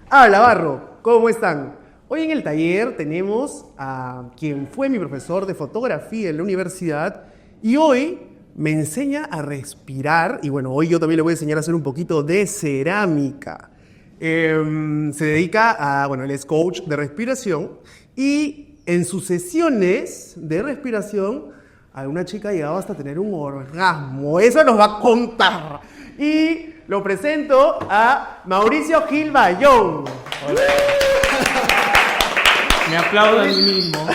Hola, Barro, ¿cómo están? Hoy en el taller tenemos a quien fue mi profesor de fotografía en la universidad y hoy me enseña a respirar y bueno, hoy yo también le voy a enseñar a hacer un poquito de cerámica. Se dedica a, bueno, él es coach de respiración y en sus sesiones de respiración alguna chica ha llegado hasta tener un orgasmo. Eso nos va a contar. Y lo presento a Mauricio Gil Bayón. Hola. Me aplaudo a mí mismo.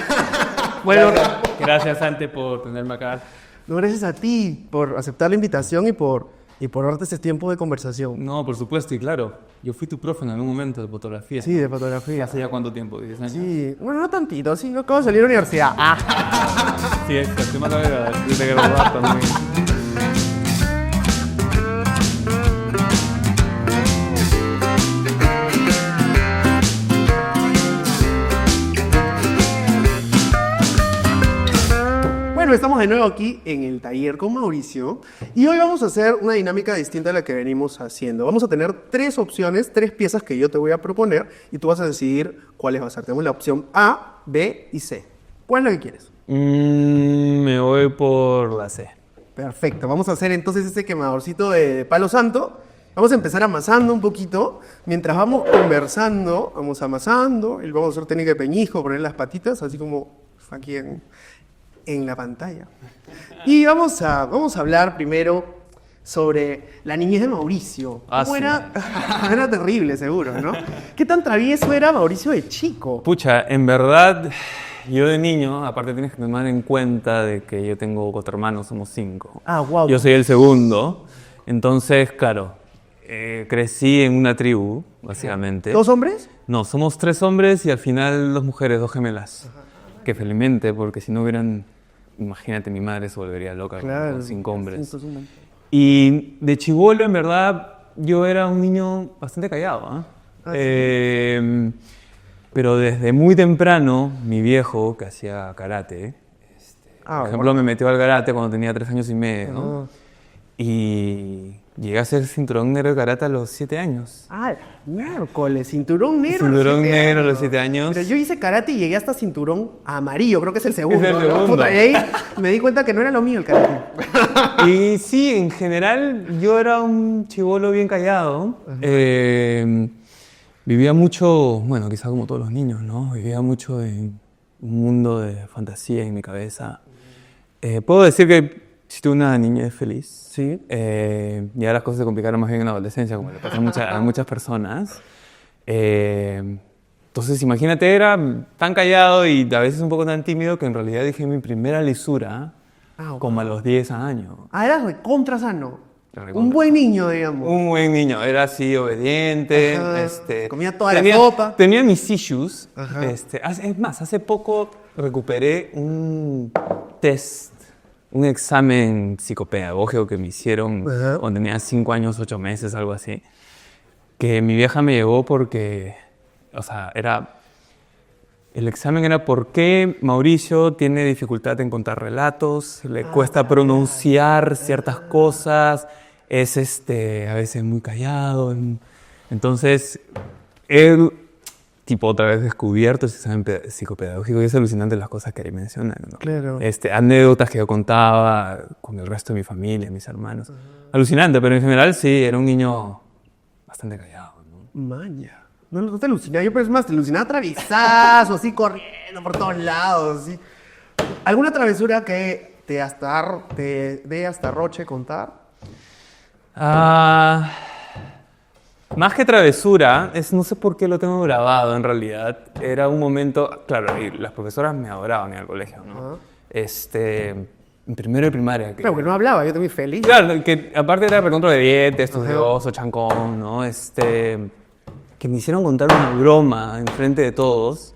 Bueno, Gracias, Ante, por tenerme acá. no, gracias a ti por aceptar la invitación y por darte este tiempo de conversación. No, por supuesto, y claro, yo fui tu profe en algún momento de fotografía. Sí, de fotografía. ¿Hace ya cuánto tiempo? ¿10 años? Sí, bueno, no tantito, sí, yo acabo de salir de la universidad. Sí, estoy más de graduar también. Bueno, estamos de nuevo aquí en el taller con Mauricio y hoy vamos a hacer una dinámica distinta a la que venimos haciendo. Vamos a tener 3 opciones, 3 piezas que yo te voy a proponer y tú vas a decidir cuáles vas a hacer. Tenemos la opción A, B y C. ¿Cuál es la que quieres? Me voy por la C. Perfecto, vamos a hacer entonces este quemadorcito de palo santo. Vamos a empezar amasando un poquito. Mientras vamos conversando, vamos amasando. Y vamos a hacer técnica de peñisco, poner las patitas, así como aquí en la pantalla. Y vamos a hablar primero sobre la niñez de Mauricio. ¿Cómo Sí. era? Era terrible, seguro, ¿no? ¿Qué tan travieso era Mauricio de chico? Pucha, en verdad, yo de niño, aparte tienes que tomar en cuenta de que yo tengo 4 hermanos, somos 5. Ah, wow. Yo soy el segundo, entonces, claro, crecí en una tribu, básicamente. ¿Dos hombres? No, somos 3 hombres y al final 2 mujeres, 2 gemelas. Que felizmente, porque si no hubieran, imagínate, mi madre se volvería loca con 5 hombres. Sí, sí. Y de chibolo, en verdad, yo era un niño bastante callado, Sí. pero desde muy temprano, mi viejo, que hacía karate, por ejemplo, me metió al karate cuando tenía 3 años y medio, ¿no? Y llegué a ser cinturón negro de karate a los 7 años. Ah, miércoles, cinturón negro. Cinturón negro a los 7 años. Pero yo hice karate y llegué hasta cinturón amarillo, creo que es el segundo. Es el ¿no? segundo. Puta, y ahí me di cuenta que no era lo mío el karate. Y sí, en general yo era un chibolo bien callado. Vivía mucho, bueno, quizá como todos los niños, ¿no? Vivía mucho en un mundo de fantasía en mi cabeza. Puedo decir que sí tuve una niñez feliz. Sí. Ya las cosas se complicaron más bien en la adolescencia, como le pasa a muchas personas. Entonces, imagínate, era tan callado y a veces un poco tan tímido que en realidad dije mi primera lisura como a los 10 años. Ah, eras recontra sano. Era Un buen niño, digamos. Un buen niño, era así obediente. Ajá. Comía toda la sopa. Tenía mis issues. Ajá. Es más, hace poco recuperé un test, un examen psicopedagógico que me hicieron Ajá. cuando tenía 5 años, 8 meses, algo así. Que mi vieja me llevó porque, o sea, el examen era por qué Mauricio tiene dificultad en contar relatos, le cuesta pronunciar ciertas cosas, es a veces muy callado. Entonces, él, tipo, otra vez descubierto ese examen psicopedagógico y es alucinante las cosas que ahí mencionan, ¿no? Claro. Anécdotas que yo contaba con el resto de mi familia, mis hermanos. Alucinante, pero en general sí, era un niño bastante callado, ¿no? Maña. No te alucinaba, yo pero es más, te alucinaba travesazo, así corriendo por todos lados, así. ¿Alguna travesura que te dé hasta roche contar? Más que travesura, no sé por qué lo tengo grabado en realidad. Era un momento, claro, y las profesoras me adoraban en el colegio, ¿no? En primero de primaria. Pero que no hablaba, yo también feliz. Claro, que aparte era recontra obediente, estudioso, chancón, ¿no? Que me hicieron contar una broma enfrente de todos.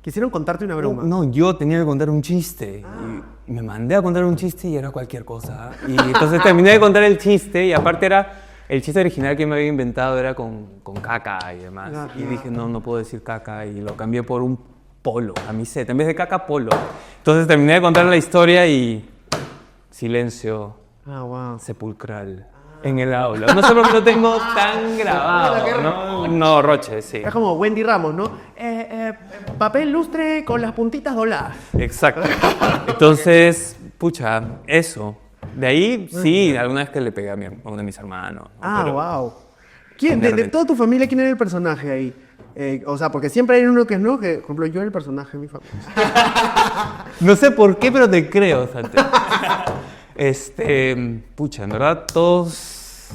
Quisieron contarte una broma. No, yo tenía que contar un chiste. Y me mandé a contar un chiste y era cualquier cosa. Y entonces terminé de contar el chiste y aparte el chiste original que me había inventado era con caca y demás. Y dije, no puedo decir caca y lo cambié por un polo, camiseta. En vez de caca, polo. Entonces terminé de contar la historia y silencio Ah, wow. sepulcral. En el aula. No sé por qué lo tengo tan grabado, ¿no? No, Roche, sí. Es como Wendy Ramos, ¿no? Papel lustre con las puntitas dobladas. Exacto. Entonces, pucha, eso. De ahí, sí, alguna vez que le pegué a uno de mis hermanos. ¿No? Ah, Pero, wow. ¿Quién, de toda tu familia, quién era el personaje ahí? O sea, porque siempre hay uno que es, ¿no? Que, por ejemplo, yo era el personaje de mi familia. no sé por qué, pero te creo, Santi. Pucha, en verdad todos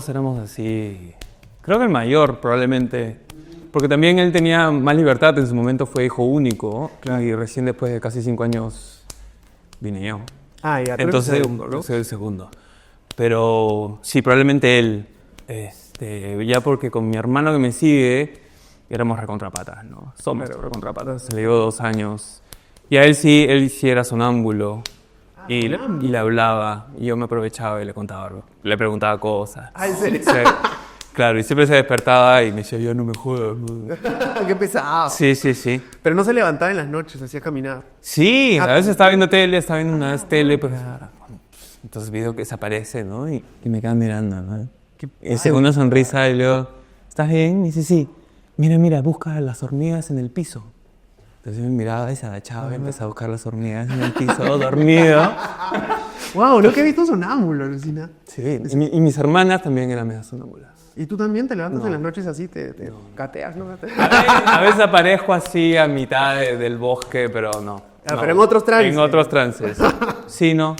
éramos así. Creo que el mayor probablemente, porque también él tenía más libertad, en su momento fue hijo único, claro. Y recién después de casi 5 años vine yo. Ah, ya, entonces el segundo, ¿no? Soy el segundo. Pero sí, probablemente él, ya porque con mi hermano que me sigue, éramos recontrapatas, ¿no? Somos recontrapatas, le llevo 2 años. Y a él sí era sonámbulo. Y le hablaba, y yo me aprovechaba y le contaba algo. Le preguntaba cosas. Ah, ¿en serio? Claro, y siempre se despertaba y me decía, yo no me jodas. Qué pesado. Sí. Pero no se levantaba en las noches, hacía caminar. Sí, a veces estaba viendo tele, estaba viendo una vez tele, pues, entonces veo que desaparece, ¿no? Y me quedan mirando, ¿no? Y una sonrisa y luego, ¿estás bien? Y dice, sí. Mira, busca las hormigas en el piso. Entonces me miraba y se agachaba y empezaba a buscar las hormigas en el piso, dormido. Wow, lo que he visto sonámbulo, Lucina. Sí, y mis hermanas también eran medio sonámbulas. ¿Y tú también te levantas en las noches así, te cateas, no? A veces aparezco así a mitad del bosque, pero no. Pero en otros trances. En otros trances. Sí, no,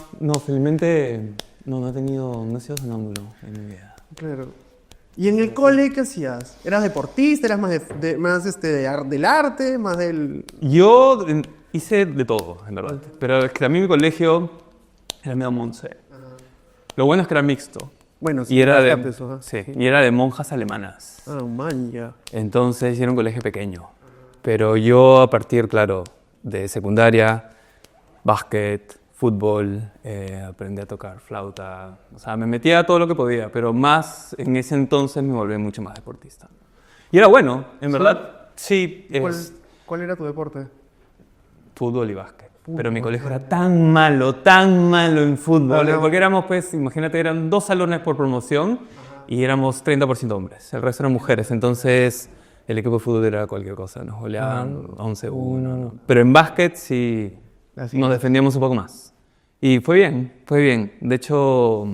felizmente no he sido sonámbulo en mi vida. Claro. ¿Y en el cole qué hacías? ¿Eras deportista? ¿Eras más del arte? ¿Más del...? Yo hice de todo, en verdad. Pero es que a mí mi colegio era medio monse. Lo bueno es que era mixto. Bueno, sí. Y era de monjas alemanas. Ah, man, ya. Entonces era un colegio pequeño. Pero yo a partir, claro, de secundaria, básquet, fútbol, aprendí a tocar flauta, o sea, me metía a todo lo que podía, pero más en ese entonces me volví mucho más deportista. Y era bueno, en verdad, sí. ¿Cuál era tu deporte? Fútbol y básquet. Pero mi colegio era tan malo en fútbol, porque éramos, pues, imagínate, eran 2 salones por promoción y éramos 30% hombres, el resto eran mujeres, entonces el equipo de fútbol era cualquier cosa, nos goleaban 11-1, ¿no? Pero en básquet sí nos defendíamos un poco más. Y fue bien. De hecho,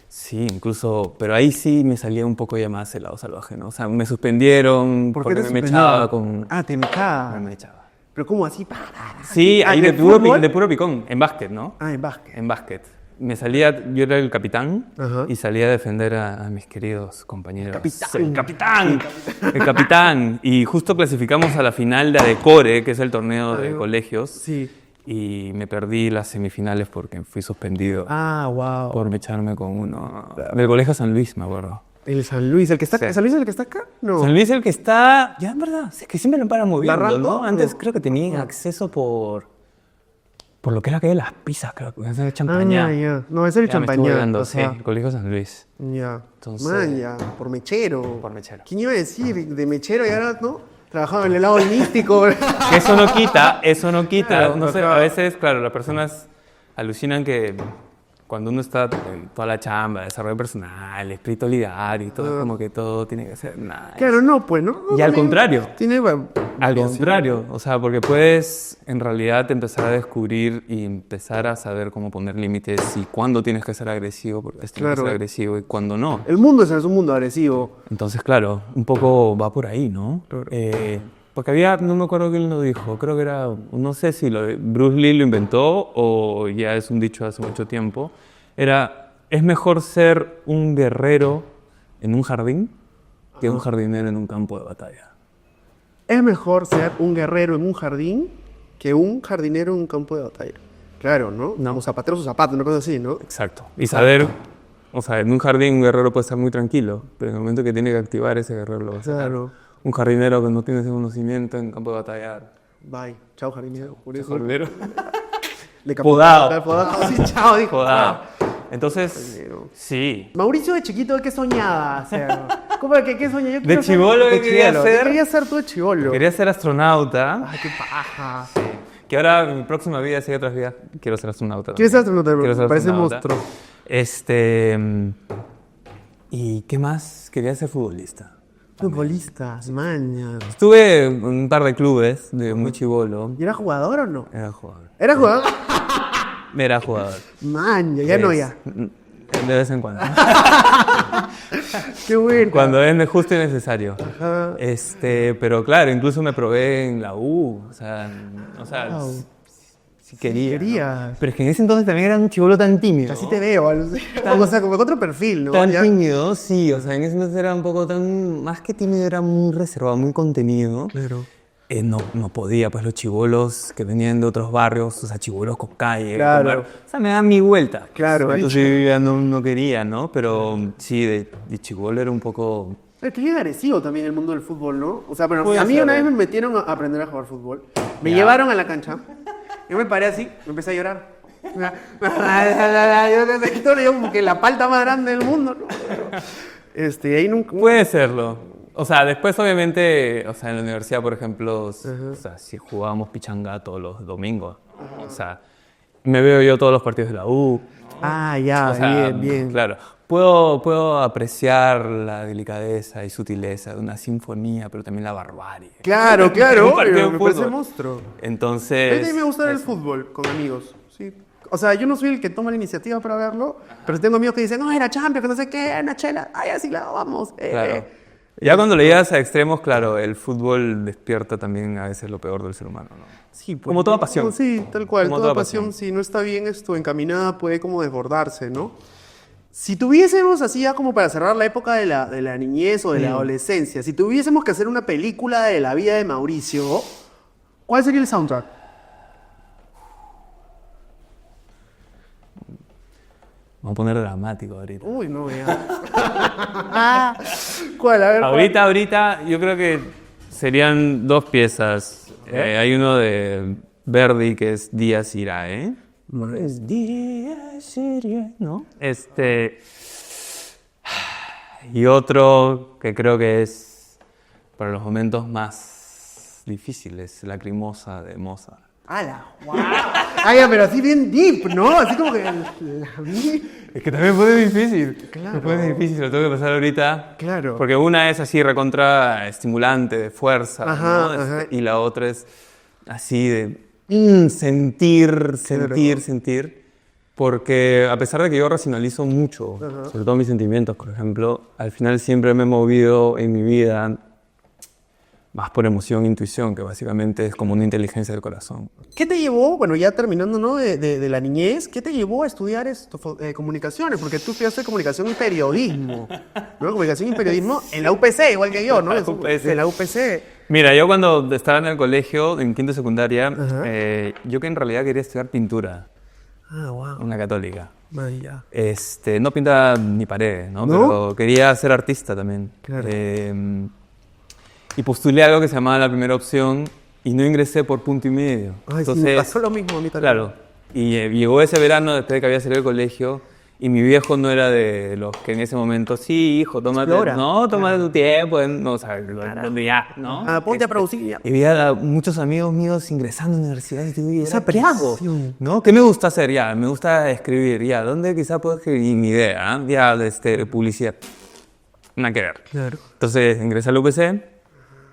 sí, incluso, pero ahí sí me salía un poco ya más el lado salvaje, ¿no? O sea, me suspendieron porque me echaba con... Ah, te echaba. Me echaba. ¿Pero cómo así? Sí, ahí de puro picón, en básquet, ¿no? Ah, en básquet. En básquet. Yo era el capitán y salía a defender a mis queridos compañeros. ¡El capitán! Y justo clasificamos a la final de ADECORE, que es el torneo de colegios. Sí. Y me perdí las semifinales porque fui suspendido. Ah, wow. Por echarme con uno del colegio San Luis, me acuerdo. ¿El San Luis? ¿El que está, sí. ¿San Luis es el que está acá? No. San Luis es el que está... Ya, en verdad, es que siempre lo paran moviendo, ¿no? Antes no. Creo que tenían acceso por lo que era que de las pizzas, creo que es el Champañá. Ah, ya. No, es el Champañá. Sí, el colegio San Luis. Ya. Entonces, Man, ya. Por mechero. ¿Quién iba a decir? De mechero y ahora, ¿no? Trabajaba en el lado místico. Eso no quita. Claro, no sé, a veces, claro, las personas alucinan que cuando uno está en toda la chamba, desarrollo personal, espiritualidad y todo, es como que todo tiene que ser nice. Claro, no, pues, ¿no? Y al contrario. Al contrario, o sea, porque puedes en realidad empezar a descubrir y empezar a saber cómo poner límites y cuándo tienes que ser agresivo, porque tienes que ser agresivo y cuándo no. El mundo es un mundo agresivo. Entonces, claro, un poco va por ahí, ¿no? Claro. Porque no me acuerdo quién lo dijo, creo que era, no sé si Bruce Lee lo inventó o ya es un dicho de hace mucho tiempo, es mejor ser un guerrero en un jardín que un jardinero en un campo de batalla. Es mejor ser un guerrero en un jardín que un jardinero en un campo de batalla. Claro, ¿no? Un zapatero sus zapatos, una cosa así, ¿no? Exacto. Y saber, o sea, en un jardín un guerrero puede estar muy tranquilo, pero en el momento que tiene que activar ese guerrero lo va a hacer. Claro. Un jardinero que no tiene ese conocimiento en campo de batalla. Bye. Chao, jardinero. Por eso. Jardinero. Podado. Sí, chao, dijo. Podado. Entonces, sí. Mauricio de chiquito, ¿qué soñaba hacer? ¿Cómo que qué soñaba? De chibolo, ¿qué quería hacer? ¿Qué quería ser tú de chibolo? Quería ser astronauta. Ay, qué paja. Sí. Que ahora, en mi próxima vida, si hay otras vidas, quiero ser astronauta. ¿Quieres ser astronauta? Me parece monstruo. ¿Y qué más? Quería ser futbolista. Futbolistas, maña. Estuve en un par de clubes de muy chibolo. ¿Y era jugador o no? Era jugador. ¿Era jugador? Era jugador. Maña, ya no ya. De vez en cuando. Qué bueno. Cuando es justo y necesario. Ajá. Pero claro, incluso me probé en la U. O sea, Wow. si quería. Querías. ¿no? Pero es que en ese entonces también era un chibolo tan tímido. Así te veo, o sea, como otro perfil, ¿no? Tan Ya. tímido, sí. O sea, en ese entonces era un poco tan... Más que tímido, era muy reservado, muy contenido. Claro. No podía, pues los chibolos que venían de otros barrios, o sea, chibolos con calle, Claro. con o sea, me daban mi vuelta. Claro, Entonces yo ya no quería, ¿no? Pero sí, de chibolo era un poco... Es que es bien agresivo también el mundo del fútbol, ¿no? O sea, pero Puede a mí ser, una ¿no? vez me metieron a aprender a jugar fútbol. Me Ya. llevaron a la cancha. Yo me paré así, me empecé a llorar. Yo como que la palta más grande del mundo, ¿no? Ahí nunca... Puede serlo. O sea, después obviamente, o sea, en la universidad, por ejemplo, o sea, si jugábamos pichanga todos los domingos, o sea, me veo yo todos los partidos de la U. Ah, ya, O sea, bien. Claro. Puedo apreciar la delicadeza y sutileza de una sinfonía, pero también la barbarie. Claro, Un claro, partido de me parece fútbol. monstruo. A mí Entonces... también me gusta ver el fútbol con amigos, sí. O sea, yo no soy el que toma la iniciativa para verlo, pero tengo amigos que dicen, no, era Champions, que no sé qué, una chela, ay, así la vamos. Claro. Ya cuando le llegas a extremos, claro, el fútbol despierta también a veces lo peor del ser humano, ¿no? Sí, pues, Como toda pasión. Sí, tal cual. Como Toda toda pasión, pasión. si no está bien encaminada, puede como desbordarse, ¿no? Si tuviésemos, así ya como para cerrar la época de la niñez o de la adolescencia, si tuviésemos que hacer una película de la vida de Mauricio, ¿cuál sería el soundtrack? Vamos a poner dramático ahorita. Uy, no, ya. ¿Cuál? A ver, ¿cuál? Ahorita, yo creo que serían dos piezas. Hay uno de Verdi que es Días Irae. Es Días Irae, ¿no? Y otro que creo que es para los momentos más difíciles, Lacrimosa de Mozart. ¡Hala! ¡Wow! Ah, ya, pero así bien deep, ¿no? Así como que Es que también fue difícil. Claro. Fue difícil, lo tengo que pasar ahorita. Claro. Porque una es así recontra estimulante, de fuerza, Ajá, ¿no? ajá. Y la otra es así de sentir. Porque a pesar de que yo racionalizo mucho, sobre todo mis sentimientos, por ejemplo, al final siempre me he movido en mi vida más por emoción e intuición, que básicamente es como una inteligencia del corazón. ¿Qué te llevó, bueno, ya terminando, ¿no? de la niñez, ¿qué te llevó a estudiar comunicaciones? Porque tú estudiaste comunicación y periodismo, ¿no? Comunicación y periodismo en la UPC, igual que yo, ¿no? La UPC. En la UPC. Mira, yo cuando estaba en el colegio, en quinto de secundaria, Ajá. yo que en realidad quería estudiar pintura, Ah, wow. en la católica. Vaya. No pinta ni paredes, ¿no? ¿No? Pero quería ser artista también. Claro. Y postulé algo que se llamaba la primera opción y no ingresé por punto y medio. Ay, sí, me pasó lo mismo a mí también. Claro. Y llegó ese verano después de que había salido del colegio y mi viejo no era de los que en ese momento, sí, hijo, tómate, Explora. no, tómate tu tiempo, no, o sea, ya, ¿no? Ah, ponte a producir y ya. Y veía a muchos amigos míos ingresando a universidades y digo, ¿y Esa ahora qué hago? presión. ¿No? ¿Qué me gusta hacer? Ya, me gusta escribir, ya, ¿dónde quizá puedo escribir? Ni idea, ¿ah? Ya, publicidad. Nada que ver. Claro. Entonces ingresé al UPC,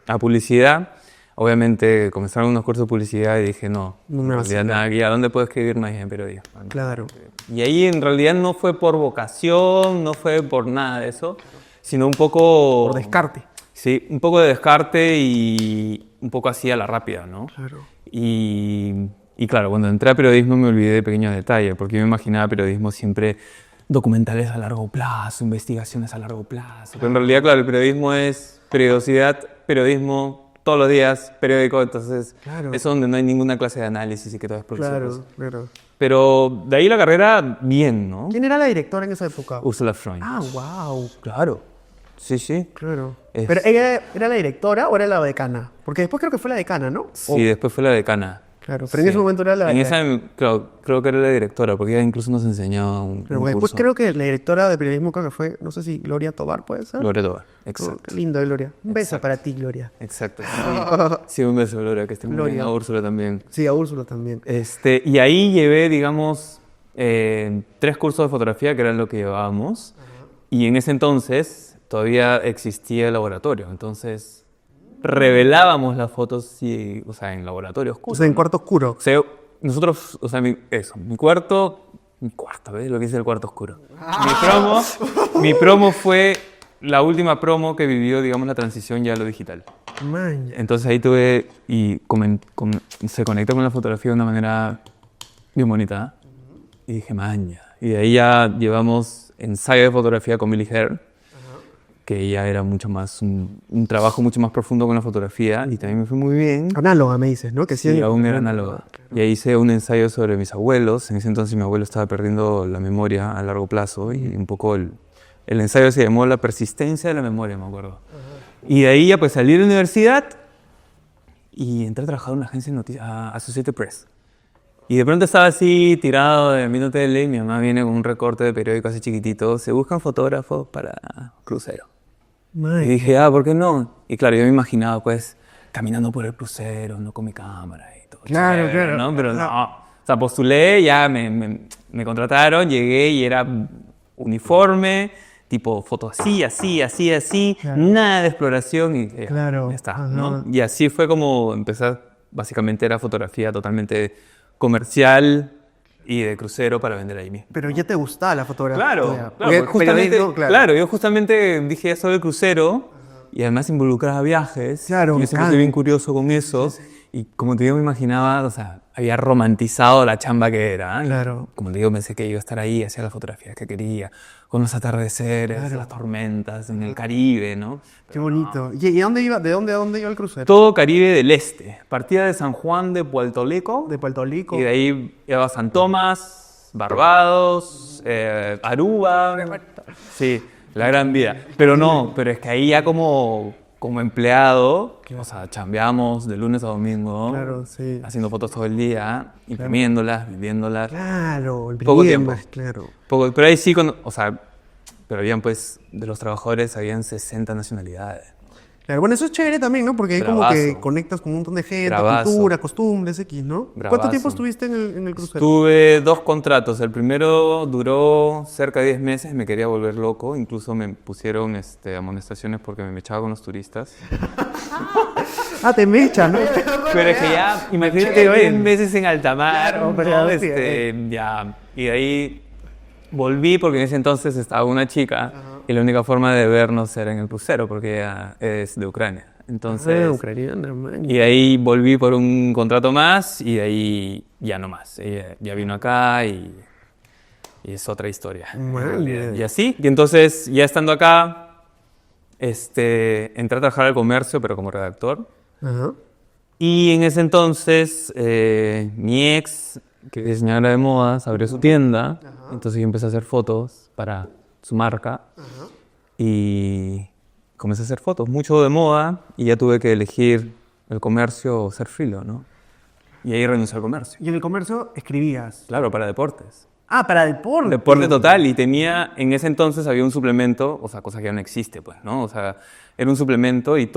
a publicidad. Obviamente comenzaron unos cursos de publicidad y dije, no, No en me va a realidad servir. nada, ya, ¿dónde puedo escribir? No, en periodismo. Claro. Y ahí en realidad no fue por vocación, no fue por nada de eso, sino un poco... Por descarte. Sí, un poco de descarte y un poco así a la rápida, ¿no? Claro. Y claro, cuando entré a periodismo me olvidé de pequeños detalles, porque yo me imaginaba periodismo siempre documentales a largo plazo, investigaciones a largo plazo. Pero en realidad, claro, el periodismo es periodicidad, periodismo todos los días, periódico, entonces Claro. es donde no hay ninguna clase de análisis y que todo es proceso. Claro, claro. Pero de ahí la carrera, bien, ¿no? ¿Quién era la directora en esa época? Ursula Freund. Ah, wow. Claro. Sí, sí. Claro. Es- ¿Pero ella era la directora o era la decana? Porque después creo que fue la decana, ¿no? Sí, después fue la decana. Claro, pero en ese momento era la... En esa, creo que era la directora, porque ella incluso nos enseñaba un Pero después curso. creo que la directora de periodismo creo que fue, no sé si Gloria Tobar, ¿puede ser? Gloria Tobar, Oh, exacto. qué lindo, Gloria. Un beso para ti, Gloria. Exacto. Sí, un beso, Gloria, que esté muy bien. Gloria. A Úrsula también. Sí, a Úrsula también. Y ahí llevé, digamos, 3 cursos de fotografía, que eran lo que llevábamos. Y en ese entonces todavía existía el laboratorio. Entonces revelábamos las fotos sí, o sea, en laboratorio oscuro. O sea, en cuarto oscuro. O sea, nosotros, o sea, mi cuarto, ¿ves? Lo que dice el cuarto oscuro. Mi promo fue la última promo que vivió, digamos, la transición ya a lo digital. Man. Entonces ahí tuve y se conectó con la fotografía de una manera bien bonita. Y dije, maña. Y de ahí ya llevamos ensayo de fotografía con Millie Hare, que ya era mucho más, un trabajo mucho más profundo con la fotografía y también me fue muy bien. Análoga, me dices, ¿no? Que Sí, aún era análoga. Y ahí hice un ensayo sobre mis abuelos. En ese entonces mi abuelo estaba perdiendo la memoria a largo plazo y un poco el ensayo se llamó La persistencia de la memoria, me acuerdo. Y de ahí ya pues salí de la universidad y entré a trabajar en una agencia de noticias, a Associated Press. Y de pronto estaba así, tirado viendo tele, y mi mamá viene con un recorte de periódico así chiquitito, se buscan fotógrafos para crucero. Man. Y dije, ¿por qué no? Y claro, yo me imaginaba pues caminando por el crucero, no con mi cámara y todo. Claro, chévere, claro. ¿no? Pero no. O sea, postulé, ya me contrataron, llegué y era uniforme, tipo foto así, Claro. nada de exploración y Claro. ya está, Ah, ¿no? no. Y así fue como empecé, básicamente era fotografía totalmente comercial y de crucero para vender ahí mismo. Pero ya te gustaba la fotografía. Claro, Porque justamente, periodismo, claro, yo justamente dije eso del crucero y además involucraba viajes. Claro, Yo siempre fui bien curioso con eso y como te digo, me imaginaba, o sea, había romantizado la chamba que era. ¿Eh? Claro. Como te digo, pensé que iba a estar ahí, hacía las fotografías que quería, con los atardeceres, Claro. las tormentas, en el Caribe, ¿no? Qué bonito. ¿Y dónde iba? ¿De dónde iba el crucero? Todo Caribe del Este. Partía de San Juan de Puerto Rico. De Puerto Rico. Y de ahí iba a San Tomás, Barbados, Aruba. Sí, la gran vida. Pero no, pero es que ahí ya como empleado, o sea, chambeamos de lunes a domingo, Claro, sí. haciendo fotos todo el día, imprimiéndolas, vendiéndolas. Claro, el Poco tiempo. claro. Pero ahí sí, o sea, pero habían pues, de los trabajadores, habían 60 nacionalidades. Claro, bueno, eso es chévere también, ¿no? Porque ahí como Bravazo. que conectas con un montón de gente, Bravazo. cultura, costumbres, X, ¿no? ¿Cuánto Bravazo. tiempo estuviste en el crucero? Tuve 2 contratos. El primero duró cerca de 10 meses, me quería volver loco. Incluso me pusieron amonestaciones porque me echaba con los turistas. Ah, te mecha, ¿no? Pero es que ya, imagínate, 10 meses en alta mar, Claro, ¿no? pero sí, Ya. Y de ahí volví porque en ese entonces estaba una chica y la única forma de vernos era en el crucero porque ella es de Ucrania. Entonces, Ucraniana, man. y de ahí volví por un contrato más y de ahí ya no más. Ella ya vino acá y es otra historia. Man. Y así, y entonces ya estando acá, entré a trabajar al comercio, pero como redactor. Ajá. Y en ese entonces, mi ex, que es diseñadora de modas, abrió su tienda. Entonces yo empecé a hacer fotos para su marca. Y comencé a hacer fotos, mucho de moda, y ya tuve que elegir el comercio o ser frilo, ¿no? Y ahí renuncié al comercio. Y en el comercio escribías. Claro, para deportes. Ah, para deporte. Deporte total, y en ese entonces había un suplemento, o sea, cosa que ya no existe, pues, ¿no? O sea, era un suplemento y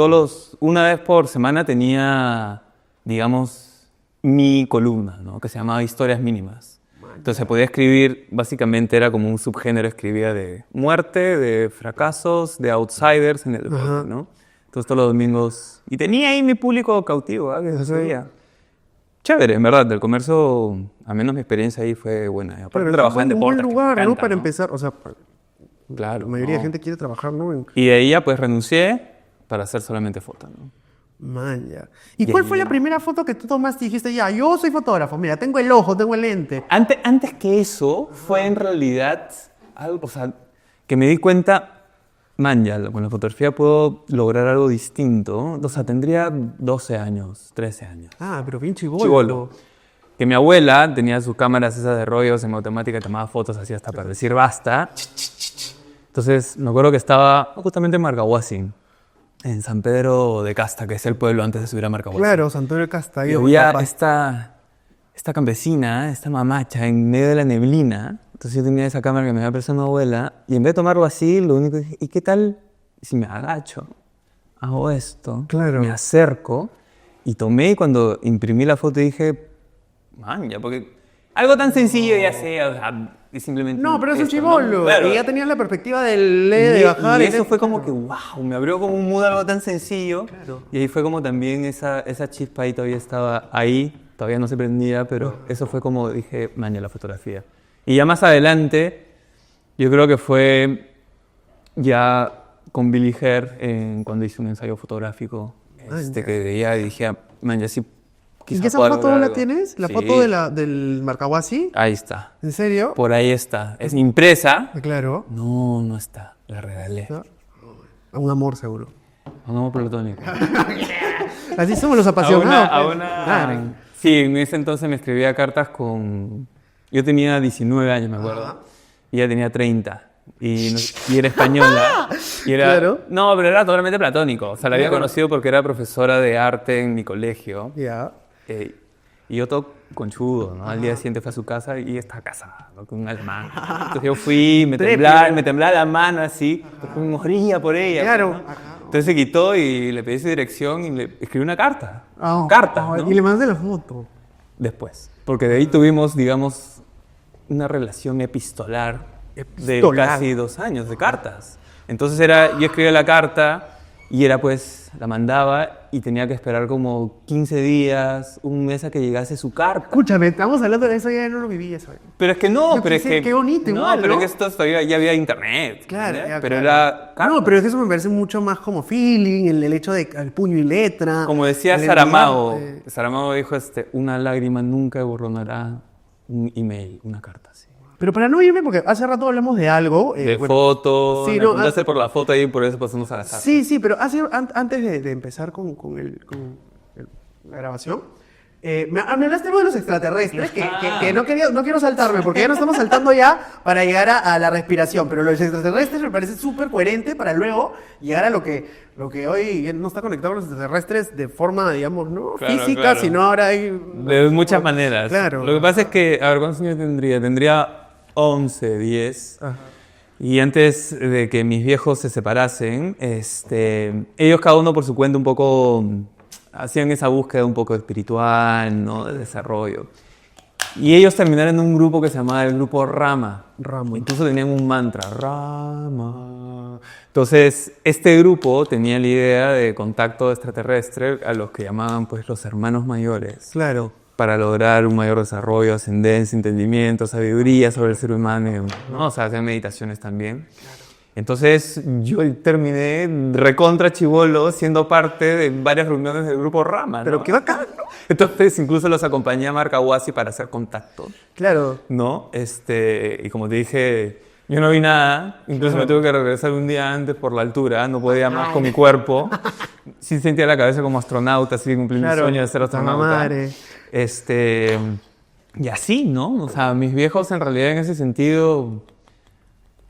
una vez por semana tenía, digamos, mi columna, ¿no? Que se llamaba Historias Mínimas. Entonces se podía escribir, básicamente era como un subgénero, escribía de muerte, de fracasos, de outsiders en el deporte, ¿no? Entonces todos los domingos, y tenía ahí mi público cautivo, ¿eh? Que se veía. Chévere, en verdad, del comercio, al menos mi experiencia ahí fue buena. Aparte Pero trabajé en es un buen deporte. que me lugar, ¿no? encanta, Para empezar, o sea, Claro. la mayoría de no. gente quiere trabajar, ¿no? Y de ahí ya pues renuncié para hacer solamente fotos, ¿no? Man, ya. ¿Y cuál fue la primera foto que tú tomaste y dijiste, ya, yo soy fotógrafo, mira, tengo el ojo, tengo el lente? Antes que eso, fue en realidad algo, o sea, que me di cuenta, ya, con la fotografía puedo lograr algo distinto. O sea, tendría 12 años, 13 años. Ah, pero bien chibolo. Chibolo. Que mi abuela tenía sus cámaras esas de rollos en automática, tomaba fotos así hasta para decir basta. Entonces, me acuerdo que estaba justamente en Marcahuasi, en San Pedro de Casta, que es el pueblo antes de subir a Marcahuasi. Claro, Santorio Y Castaño. había esta campesina, esta mamacha, en medio de la neblina. Entonces yo tenía esa cámara que me había prestado mi abuela, y en vez de tomarlo así, lo único que dije, ¿y qué tal si me agacho? Hago esto, Claro. me acerco, y tomé, y cuando imprimí la foto dije, ya, porque algo tan sencillo, ya sé, o sea, y simplemente... No, pero es un esto, chibolo. ¿no? Claro. Y ya tenías la perspectiva del de bajar. Y eso fue como que, wow, me abrió como un mundo algo tan sencillo. Claro. Y ahí fue como también esa chispa ahí todavía estaba ahí, todavía no se prendía, pero eso fue como dije, maña, la fotografía. Y ya más adelante, yo creo que fue ya con Billy Herr, cuando hice un ensayo fotográfico, que veía y dije, man, ya sí. ¿Y esa pueda foto lograr la algo. tienes? ¿La Sí. foto del Marcahuasi? Ahí está. ¿En serio? Por ahí está. Es impresa. Claro. No, no está. La regalé. ¿No? Un amor seguro. Un amor platónico. Así somos los apasionados. pues. Claro. Sí, en ese entonces me escribía cartas con... Yo tenía 19 años, me acuerdo. Y ella tenía 30. Y era española. Y era... Claro. No, pero era totalmente platónico. O sea, la había Claro. conocido porque era profesora de arte en mi colegio. Ya. Y yo todo conchudo, ¿no? Al día siguiente fue a su casa y estaba casada, ¿no? Con un alemán. Entonces yo fui, me temblaba la mano así, moría por ella. Claro. ¿no? Entonces se quitó y le pedí su dirección y le escribí una carta. ¿no? Y le mandé la foto. Después. Porque de ahí tuvimos, digamos, una relación epistolar de casi 2 años de cartas. Entonces yo escribía la carta y era pues, la mandaba y tenía que esperar como 15 días, un mes a que llegase su carta. Escúchame, estamos hablando de eso, ya no lo viví eso. Pero es que no, Yo pero es pensé, que... qué bonito, no, igual, pero ¿no? es que esto todavía ya había internet. Claro, ¿entendés? ya, Pero claro. era... cartas. No, pero es que eso me parece mucho más como feeling, el hecho de al puño y letra. Como decía el Saramago, enviar, Saramago dijo, una lágrima nunca borronará un email, una carta así. Pero para no irme, porque hace rato hablamos de algo. De bueno, fotos, sí, me no, preguntaste por la foto ahí y por eso pasamos a la sala. Sí, pero antes de empezar con la grabación, me hablaste algo de los extraterrestres, que no quiero saltarme, porque ya no estamos saltando ya para llegar a la respiración, pero los extraterrestres me parece súper coherente para luego llegar a lo que hoy no está conectado con los extraterrestres de forma, digamos, no Claro, física, claro. sino ahora hay... De muchas maneras. Claro. Lo que pasa es que, a ver, ¿cuántos años tendría? Tendría 11, 10. Ajá. Y antes de que mis viejos se separasen, ellos cada uno por su cuenta un poco hacían esa búsqueda un poco espiritual, ¿no? De desarrollo. Y ellos terminaron en un grupo que se llamaba el grupo Rama. Incluso tenían un mantra, Rama. Entonces, este grupo tenía la idea de contacto extraterrestre a los que llamaban pues los hermanos mayores. Claro. Para lograr un mayor desarrollo, ascendencia, entendimiento, sabiduría sobre el ser humano, ¿no? O sea, hacen meditaciones también. Entonces, yo terminé recontra chibolo siendo parte de varias reuniones del grupo Rama, ¿no? Pero qué bacán, ¿no? Entonces, incluso los acompañé a Marcahuasi para hacer contacto, Claro. ¿no? Y como te dije, yo no vi nada, incluso me tuve que regresar un día antes por la altura, no podía más con mi cuerpo. Sí sentía la cabeza como astronauta, así cumplí mi sueño de ser astronauta. Madre. Y así, ¿no? O sea, mis viejos en realidad en ese sentido,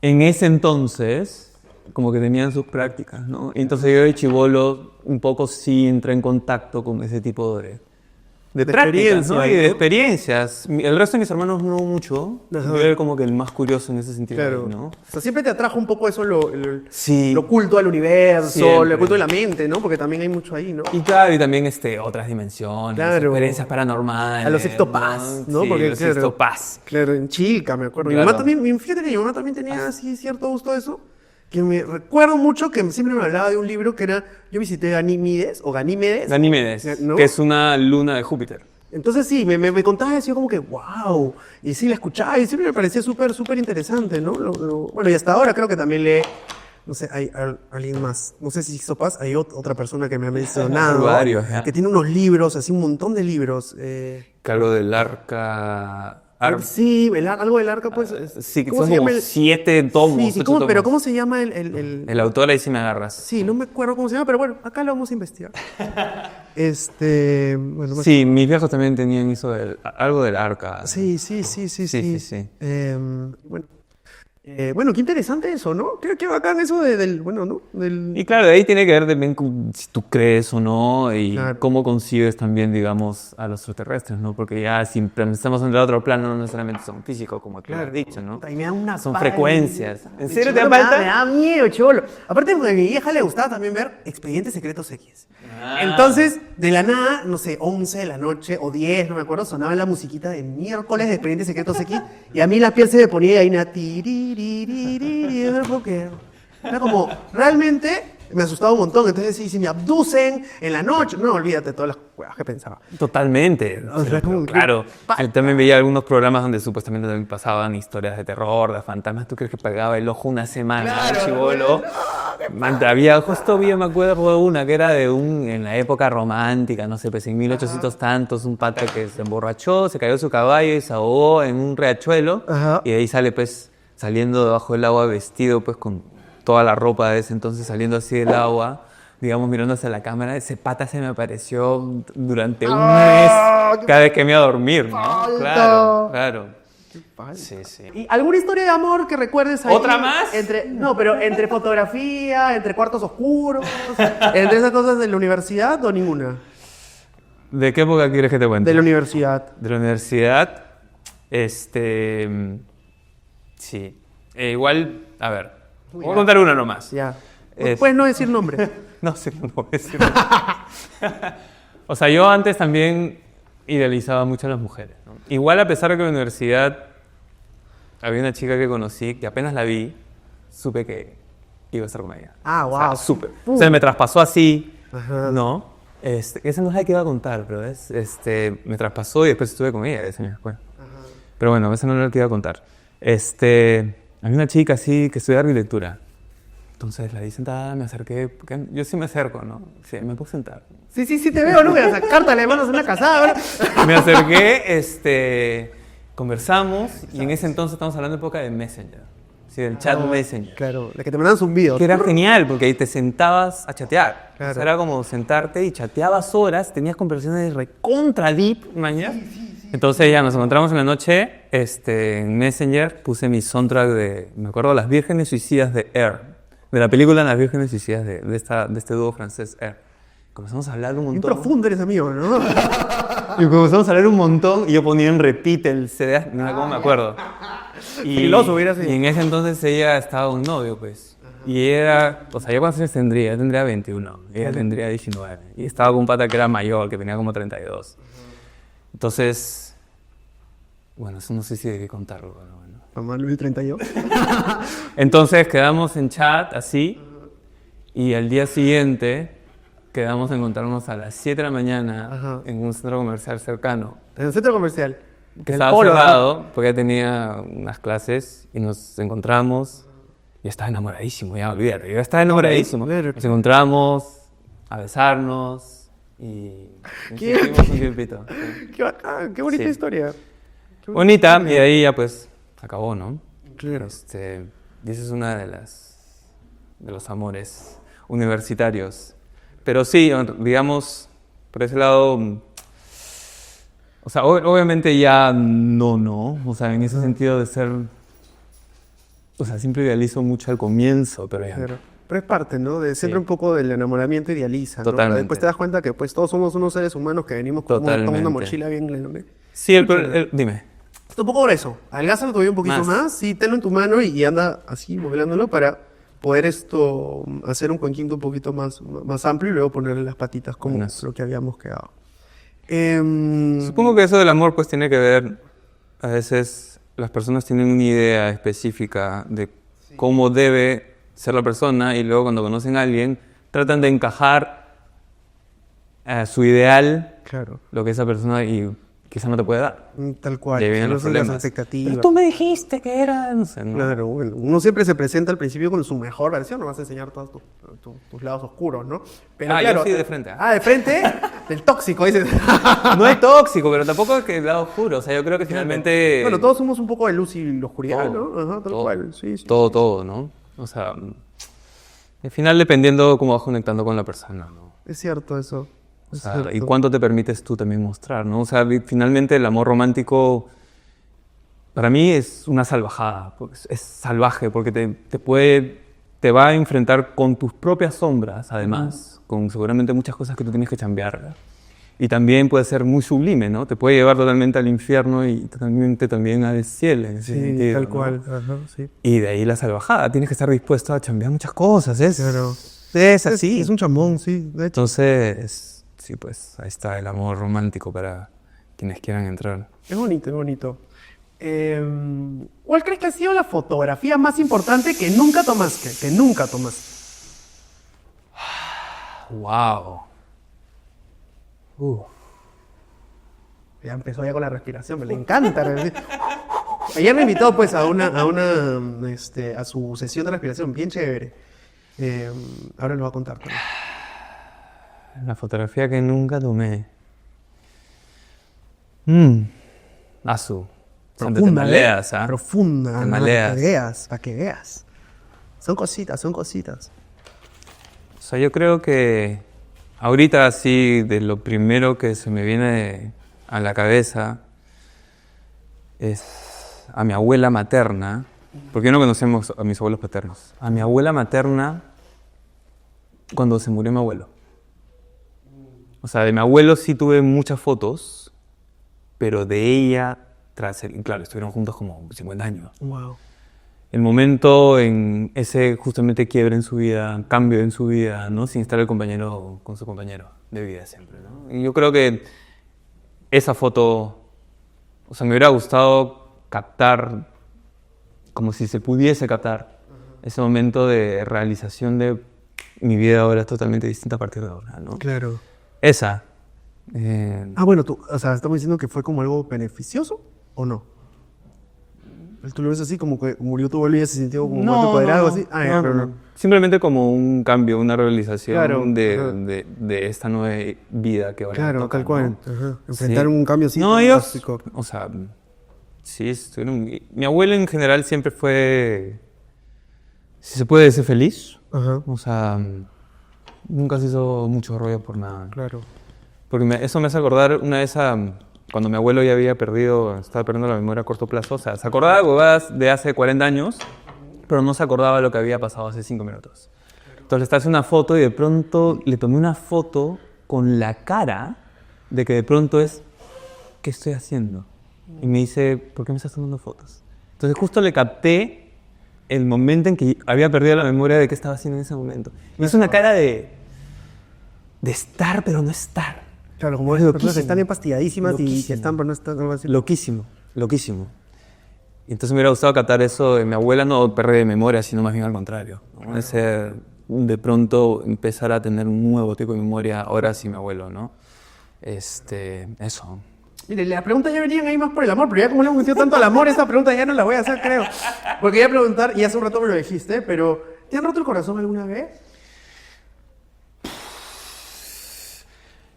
en ese entonces, como que tenían sus prácticas, ¿no? Y entonces yo de chibolo un poco sí entré en contacto con ese tipo de prácticas, ¿no? Y de experiencias. El resto de mis hermanos no mucho. Ajá. Yo era como que el más curioso en ese sentido, Claro. ¿no? O sea, siempre te atrajo un poco eso, lo Sí. oculto al universo, Siempre. lo oculto de la mente, ¿no? Porque también hay mucho ahí, ¿no? Y claro, y también otras dimensiones, Claro. experiencias paranormales. A los Sextopaz, ¿no? Sí, Porque, los claro. Sextopaz. Claro, en Chica, me acuerdo. Claro. Mi mamá también, fíjate que mi mamá también tenía así cierto gusto de eso. Que me recuerdo mucho que siempre me hablaba de un libro que era, yo visité Ganímedes, Ganímedes, ¿no? que es una luna de Júpiter. Entonces sí, me contaba eso, yo como que, wow, y sí la escuchaba y siempre me parecía súper interesante, ¿no? Bueno, y hasta ahora creo que también no sé, hay alguien más, no sé si Sopas, hay otra persona que me ha mencionado, Varios, ya. que tiene unos libros, así un montón de libros. Cargo del arca... Sí, algo del arca, pues. Sí, que ¿cómo son se como llama 7 tomos. Sí, sí, 8 tomos. pero ¿cómo se llama el... El autor ahí sí me agarras. Sí, no me acuerdo cómo se llama, pero bueno, acá lo vamos a investigar. Bueno, más- Sí, mis viejos también tenían algo del arca. Sí. Sí. Bueno. Bueno, qué interesante eso, ¿no? Qué bacán eso bueno, ¿no? Y claro, de ahí tiene que ver también con si tú crees o no y Claro. cómo concibes también, digamos, a los extraterrestres, ¿no? Porque ya si estamos en el otro plano, no necesariamente son físicos, como tú has dicho, ¿no? Y me da una Son paz. frecuencias. ¿En serio te da Me da falta? miedo, chivolo. Aparte, porque a mi vieja le gustaba también ver Expedientes Secretos X. Entonces, de la nada, no sé, 11 de la noche o 10, no me acuerdo, sonaba la musiquita de miércoles de Expedientes Secretos X y a mí la piel se me ponía ahí una tiriririririr, porque era como, realmente me asustaba un montón. Entonces, si me abducen en la noche, no, olvídate todas las cosas que pensaba. Totalmente. O sea, como que- Claro. Yo también veía algunos programas donde supuestamente también pasaban historias de terror, de fantasmas. ¿Tú crees que pegaba el ojo una semana? Claro, chibolo. Justo me acuerdo de una que era en la época romántica, no sé, pues en 1800 tantos, un pata que se emborrachó, se cayó de su caballo y se ahogó en un riachuelo. Ajá. Y de ahí sale pues saliendo debajo del agua vestido pues con toda la ropa de ese entonces, saliendo así del agua, digamos, mirando hacia la cámara. Ese pata se me apareció durante un mes cada vez que me iba a dormir, ¿no? falta. Claro, claro. Sí, sí. ¿Y alguna historia de amor que recuerdes ahí? ¿Otra más? No, pero entre fotografía, entre cuartos oscuros, entre esas cosas de la universidad o ninguna. ¿De qué época quieres que te cuente? De la universidad. De la universidad, sí. Igual, a ver, voy a contar una nomás. Ya. Es- Puedes no decir nombre. No sé, no voy a decir. O sea, yo antes también idealizaba mucho a las mujeres, ¿no? Igual a pesar de que en la universidad había una chica que conocí, que apenas la vi, supe que iba a estar con ella. Ah, O sea, wow. supe. O sea, me traspasó así, Ajá. ¿no? Esa no es la que iba a contar, pero me traspasó y después estuve con ella ese año después. Pero bueno, esa no es la que iba a contar. Había una chica así que estudia arquitectura. Entonces la vi sentada, me acerqué, porque yo sí me acerco, ¿no? Sí, me puedo sentar. Sí, te veo, ¿no? Voy a sacarte las manos en una casada, ¿verdad? Me acerqué, conversamos y en ese entonces estamos hablando de época de Messenger, sí, del chat Messenger. Claro, la que te mandan zumbidos. Que era genial porque ahí te sentabas a chatear. Claro. O sea, era como sentarte y chateabas horas, tenías conversaciones recontra deep, mañana. Entonces ya nos encontramos en la noche, en Messenger puse mi soundtrack me acuerdo, Las Vírgenes Suicidas de Air, de la película Las Vírgenes Suicidas de este dúo francés Air. Comenzamos a hablar un Bien montón. profundo eres, amigo, ¿no? Y comenzamos a hablar un montón y yo ponía en repeat el CD, no sé cómo me acuerdo. Filoso hubiera sido. Y en ese entonces ella estaba con un novio, pues. Y era, o sea, ¿yo cuántos años tendría? Yo tendría 21, ella tendría 19. Y estaba con un pata que era mayor, que tenía como 32. Entonces, bueno, eso no sé si debí contarlo, pero bueno. Mamá Luis 32. Entonces quedamos en chat así y al día siguiente quedamos a encontrarnos a las 7 de la mañana Ajá. en un centro comercial cercano. En el centro comercial. Que El estaba Polo, ¿no? cerrado porque ya tenía unas clases y nos encontramos y estaba enamoradísimo, ya olvídate, yo estaba enamoradísimo. Claro. Nos encontramos a besarnos y ¿Qué? estuvimos un tiempito. Sí. Qué bacán, qué bonita Sí. historia. Bonita, y de ahí ya pues acabó, ¿no? Claro. Y esa es una de los amores universitarios. Pero sí, digamos, por ese lado, o sea, obviamente ya no, o sea, en ese sentido de ser, o sea, siempre idealizo mucho al comienzo, pero ya no. Claro. Pero es parte, ¿no? De siempre Sí. un poco del enamoramiento idealiza, ¿no? Totalmente. Después te das cuenta que pues todos somos unos seres humanos que venimos con una Totalmente. mochila bien grande. Sí, dime. Un poco por eso. Adelgázalo todavía un poquito Más. más, sí, tenlo en tu mano y anda así modelándolo para poder hacer un cuenquito un poquito más amplio y luego ponerle las patitas como Buenas. lo que habíamos quedado. Supongo que eso del amor pues tiene que ver, a veces las personas tienen una idea específica de cómo debe ser la persona y luego cuando conocen a alguien tratan de encajar a su ideal Claro. lo que esa persona y quizá no te puede dar. Tal cual. Y ahí vienen No los son las problemas. expectativas. Pero tú me dijiste que era, no sé, ¿no? Claro, bueno, uno siempre se presenta al principio con su mejor versión, no vas a enseñar todos tus lados oscuros, ¿no? Pero Ah, yo claro, sí de frente, ¿ah? Ah, de frente, del tóxico, dices. No es tóxico, pero tampoco es que el lado oscuro. O sea, yo creo que finalmente... Bueno, todos somos un poco de luz y la oscuridad, Todo, ¿no? Ajá, tal todo, cual, sí, sí. todo, ¿no? O sea, al final dependiendo cómo vas conectando con la persona, ¿no? Es cierto eso. O Es sea, cierto. y cuánto te permites tú también mostrar, ¿no? O sea, finalmente el amor romántico para mí es una salvajada, es salvaje porque te va a enfrentar con tus propias sombras, además, con seguramente muchas cosas que tú tienes que cambiar. Y también puede ser muy sublime, ¿no? Te puede llevar totalmente al infierno y también al cielo. En ese Sí, sentido, tal ¿no? cual. Ajá, sí. Y de ahí la salvajada. Tienes que estar dispuesto a cambiar muchas cosas. Claro. Es así. Es un chambón, sí, de hecho. Entonces, sí, pues ahí está el amor romántico para quienes quieran entrar. Es bonito, es bonito. ¿Cuál crees que ha sido la fotografía más importante que nunca tomaste? Que nunca tomaste. ¡Wow! Ya empezó ya con la respiración, me le encanta. Ayer me invitó pues a a su sesión de respiración, bien chévere. Ahora lo va a contar también. La fotografía que nunca tomé. Asu. Te maleas, ¿ah? Profunda. Te maleas. Para que veas. Son cositas, son cositas. O sea, yo creo que ahorita así, de lo primero que se me viene a la cabeza es a mi abuela materna, porque no conocemos a mis abuelos paternos. A mi abuela materna cuando se murió mi abuelo. O sea, de mi abuelo sí tuve muchas fotos, pero de ella, claro, estuvieron juntos como 50 años. Wow. El momento en ese justamente quiebre en su vida, cambio en su vida, ¿no? Sin estar el compañero con su compañero de vida siempre, ¿no? Y yo creo que esa foto, o sea, me hubiera gustado captar, como si se pudiese captar, ese momento de realización de mi vida ahora es totalmente distinta a partir de ahora, ¿no? Claro. Esa. Bueno, o sea, estamos diciendo que fue como algo beneficioso, ¿o no? ¿Tú lo ves así, como que murió tu abuelo y se sintió como muerto cuadrado, así? No. Simplemente como un cambio, una realización Claro, de esta nueva vida que ahora Claro, toca, tal cual. ¿no? Ajá. Enfrentar un cambio así. No, ellos, drástico. o sea, sí, mi abuelo en general siempre fue, si se puede decir, feliz. Ajá. O sea, nunca se hizo mucho rollo por nada. Claro. Porque eso me hace acordar una vez cuando mi abuelo ya estaba perdiendo la memoria a corto plazo. O sea, se acordaba de huevadas de hace 40 años, pero no se acordaba de lo que había pasado hace 5 minutos. Entonces le estaba haciendo una foto y de pronto le tomé una foto con la cara de que de pronto ¿qué estoy haciendo? Y me dice, ¿por qué me estás tomando fotos? Entonces justo le capté el momento en que había perdido la memoria de qué estaba haciendo en ese momento. Y es una cara de estar, pero no estar. Claro, como esas personas que están empastilladísimas y que están, pero no están. No así. Loquísimo. Y entonces me hubiera gustado captar eso de mi abuela, no perder de memoria, sino más bien al contrario, ¿no? Ese, de pronto empezar a tener un nuevo tipo de memoria, ahora sí mi abuelo, ¿no? Eso. Mire, las preguntas ya venían ahí más por el amor, pero ya como le hemos metido tanto al amor, esa pregunta ya no la voy a hacer, creo. Porque iba a preguntar, y hace un rato me lo dijiste, pero ¿te han roto el corazón alguna vez?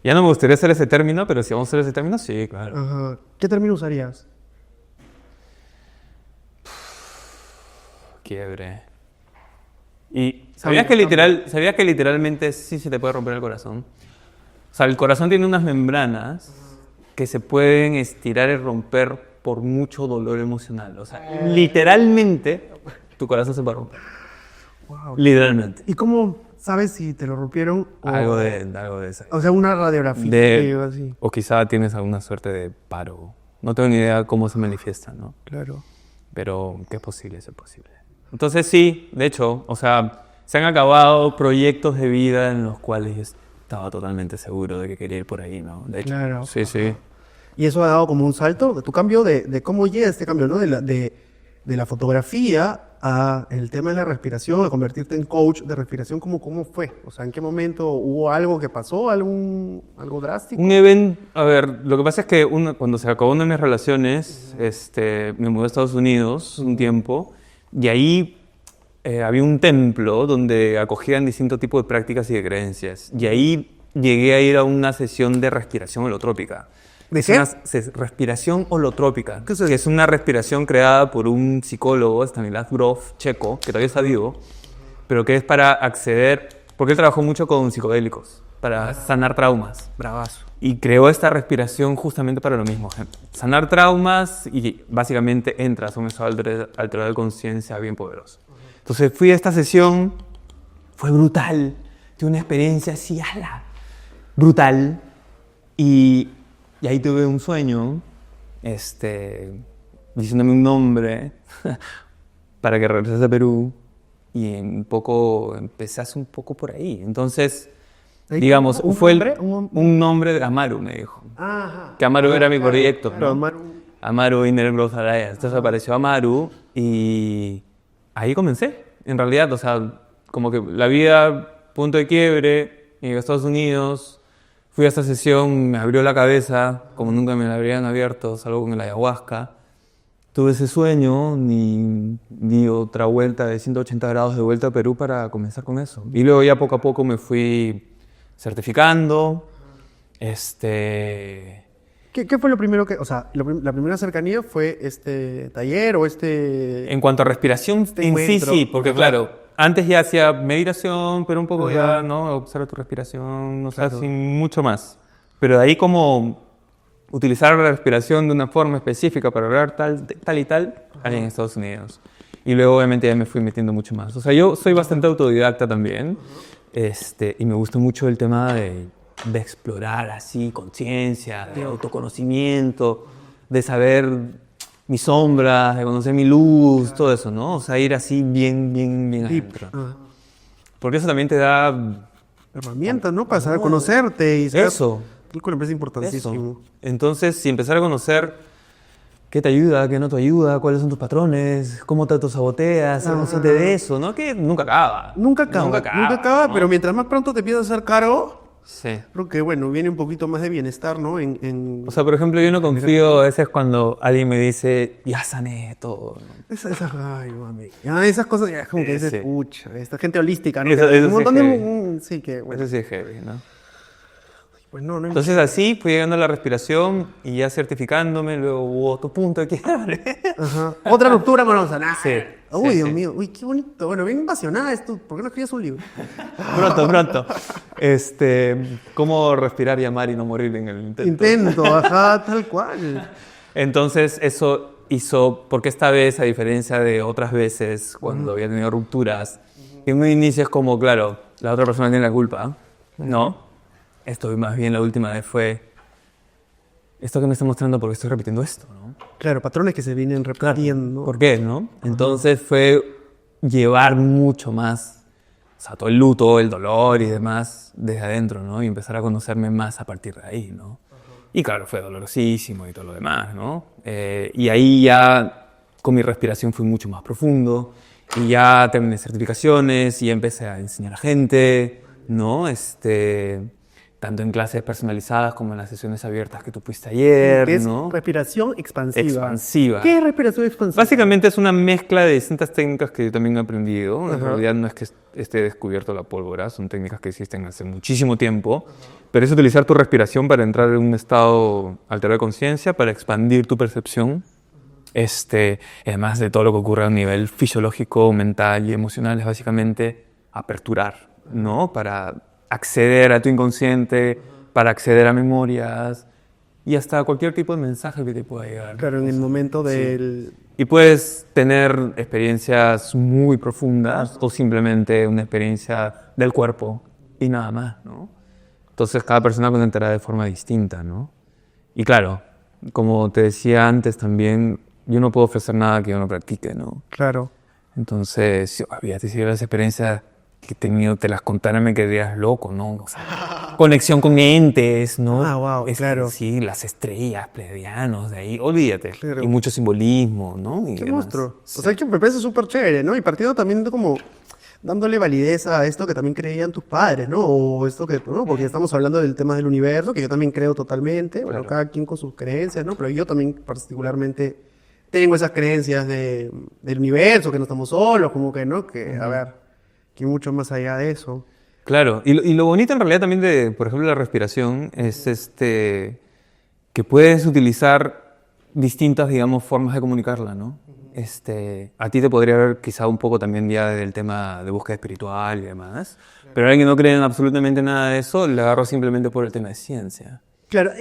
Ya no me gustaría hacer ese término, pero si vamos a hacer ese término, sí, claro. Ajá. ¿Qué término usarías? Quiebre. ¿Y sabías que literalmente sí se te puede romper el corazón? O sea, el corazón tiene unas membranas que se pueden estirar y romper por mucho dolor emocional. O sea, literalmente tu corazón se puede romper. Wow. Literalmente. ¿Y cómo sabes si te lo rompieron? Algo de eso. O sea, una radiografía o así. O quizá tienes alguna suerte de paro. No tengo ni idea cómo se manifiesta, ¿no? Claro. Pero que es posible. Entonces sí, de hecho, o sea, se han acabado proyectos de vida en los cuales yo estaba totalmente seguro de que quería ir por ahí, ¿no? De hecho, Claro. Sí. Y eso ha dado como un salto de tu cambio de cómo llega este cambio, ¿no? De la fotografía a el tema de la respiración, a convertirte en coach de respiración. ¿Cómo fue? O sea, ¿en qué momento hubo algo que pasó? ¿Algo drástico? Un evento, a ver, lo que pasa es que cuando se acabó una de mis relaciones, me mudé a Estados Unidos un tiempo y ahí había un templo donde acogían distintos tipos de prácticas y de creencias. Y ahí llegué a ir a una sesión de respiración holotrópica. ¿De qué? Respiración holotrópica, ¿Qué es eso? que es una respiración creada por un psicólogo, Stanislav Grof, checo, que todavía está vivo, pero que es para acceder, porque él trabajó mucho con psicodélicos. para sanar traumas. Bravazo. Y creó esta respiración justamente para lo mismo. Sanar traumas y básicamente entras a un estado alterado de conciencia bien poderoso. Entonces fui a esta sesión, fue brutal. Tuve una experiencia así, ¡ala! Brutal. Y ahí tuve un sueño, diciéndome un nombre para que regresase a Perú. Y un poco, empecé un poco por ahí. Entonces, digamos, fue un nombre de Amaru, me dijo. Ajá. Que Amaru era mi proyecto, Claro, ¿no? Amaru Inner Growth Alliance. Entonces apareció Amaru y ahí comencé. En realidad, o sea, como que la vida, punto de quiebre, llegué a Estados Unidos, fui a esta sesión, me abrió la cabeza, como nunca me la habrían abierto, salvo con el ayahuasca. Tuve ese sueño, ni otra vuelta de 180 grados de vuelta a Perú para comenzar con eso. Y luego ya poco a poco me fui certificando. ¿Qué fue lo primero que, o sea, la primera cercanía fue este taller o En cuanto a respiración, en sí, sí, porque claro, antes ya hacía meditación, pero un poco ya, ¿no? Observa tu respiración, no sé, sin mucho más. Pero de ahí como utilizar la respiración de una forma específica para lograr tal y tal, ahí en Estados Unidos. Y luego obviamente ya me fui metiendo mucho más. O sea, yo soy bastante autodidacta también, y me gusta mucho el tema de explorar así conciencia, de autoconocimiento, de saber mis sombras, de conocer mi luz, todo eso, ¿no? O sea, ir así bien adentro. Porque eso también te da herramientas, ¿no? Para saber conocerte y saber... Eso. Creo que me parece importantísimo. Eso. Entonces, si empezar a conocer qué te ayuda, qué no te ayuda, cuáles son tus patrones, cómo te autosaboteas, ser consciente de eso, ¿no? Que nunca acaba. Nunca acaba, ¿no? Pero mientras más pronto te empiezas a hacer cargo, sí. Creo que, bueno, viene un poquito más de bienestar, ¿no? O sea, por ejemplo, yo no confío a veces cuando alguien me dice, ya sané todo, ¿no? Ay, mami. Ya, esas cosas, ya es como que dices, pucha, esta gente holística, ¿no? Eso un montón sí de... Sí, que, bueno. Eso sí es heavy, ¿no? Pues no Entonces así fui llegando a la respiración y ya certificándome, luego hubo otro punto de quiebre. Ajá. Otra ruptura amorosa, nada. Sí. Uy, Dios mío, uy, qué bonito. Bueno, bien apasionada esto. ¿Por qué no escribes un libro? Pronto. Cómo respirar y amar y no morir en el Intento, ajá, tal cual. Entonces eso hizo, porque esta vez, a diferencia de otras veces, cuando había tenido rupturas, en un inicio es como, claro, la otra persona tiene la culpa, ¿no? Esto más bien la última vez fue, esto que me está mostrando porque estoy repitiendo esto, ¿no? Claro, patrones que se vienen repitiendo. ¿Por qué, no? Entonces fue llevar mucho más, o sea, todo el luto, el dolor y demás desde adentro, ¿no? Y empezar a conocerme más a partir de ahí, ¿no? Y claro, fue dolorosísimo y todo lo demás, ¿no? Y ahí ya con mi respiración fui mucho más profundo y ya terminé certificaciones y empecé a enseñar a gente, ¿no? Tanto en clases personalizadas como en las sesiones abiertas que tú fuiste ayer, es ¿no? Respiración expansiva. ¿Qué es respiración expansiva? Básicamente es una mezcla de distintas técnicas que yo también he aprendido. En realidad no es que esté descubierto la pólvora, son técnicas que existen hace muchísimo tiempo, pero es utilizar tu respiración para entrar en un estado alterado de conciencia, para expandir tu percepción, además de todo lo que ocurre a un nivel fisiológico, mental y emocional, es básicamente aperturar, ¿no? Para acceder a tu inconsciente, para acceder a memorias y hasta cualquier tipo de mensaje que te pueda llegar. Claro, en el momento del... Y puedes tener experiencias muy profundas o simplemente una experiencia del cuerpo y nada más, ¿no? Entonces cada persona conectará de forma distinta, ¿no? Y claro, como te decía antes también, yo no puedo ofrecer nada que yo no practique, ¿no? Claro. Entonces, olvídate, si las experiencias que he tenido, te las contara, me quedarías loco, ¿no? O sea, conexión con entes, ¿no? Ah, wow, claro. Sí, las estrellas, pleiadianos, de ahí, olvídate. Claro. Y mucho simbolismo, ¿no? Y Qué demás. monstruo. Sí. O sea, que me parece súper chévere, ¿no? Y partiendo también de como dándole validez a esto que también creían tus padres, ¿no? O esto que, ¿no? Porque estamos hablando del tema del universo, que yo también creo totalmente. Bueno, cada quien con sus creencias, ¿no? Pero yo también particularmente tengo esas creencias del universo, que no estamos solos, como que, ¿no? Que, a ver, que mucho más allá de eso. Claro, y lo bonito en realidad también de, por ejemplo, la respiración es que puedes utilizar distintas, digamos, formas de comunicarla, ¿no? A ti te podría ver quizá un poco también ya del tema de búsqueda espiritual y demás, pero alguien que no cree en absolutamente nada de eso, le agarro simplemente por el tema de ciencia. Claro,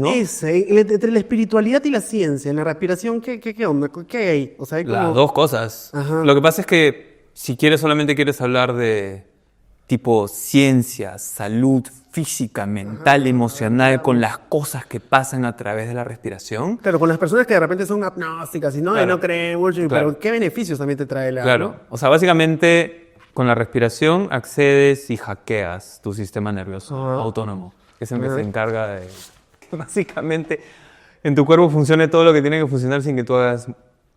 ¿No? entre la espiritualidad y la ciencia, en la respiración, ¿qué onda? ¿Qué hay? O sea, hay Las como... dos cosas. Ajá. Lo que pasa es que si solamente quieres hablar de tipo ciencia, salud física, mental, emocional, con las cosas que pasan a través de la respiración. Claro, con las personas que de repente son agnósticas y no, Claro. y no creen mucho, Claro. pero ¿qué beneficios también te trae la... Claro, ¿no? o sea, básicamente con la respiración accedes y hackeas tu sistema nervioso Ajá. autónomo, que es el que Ajá. se encarga de que básicamente en tu cuerpo funcione todo lo que tiene que funcionar sin que tú hagas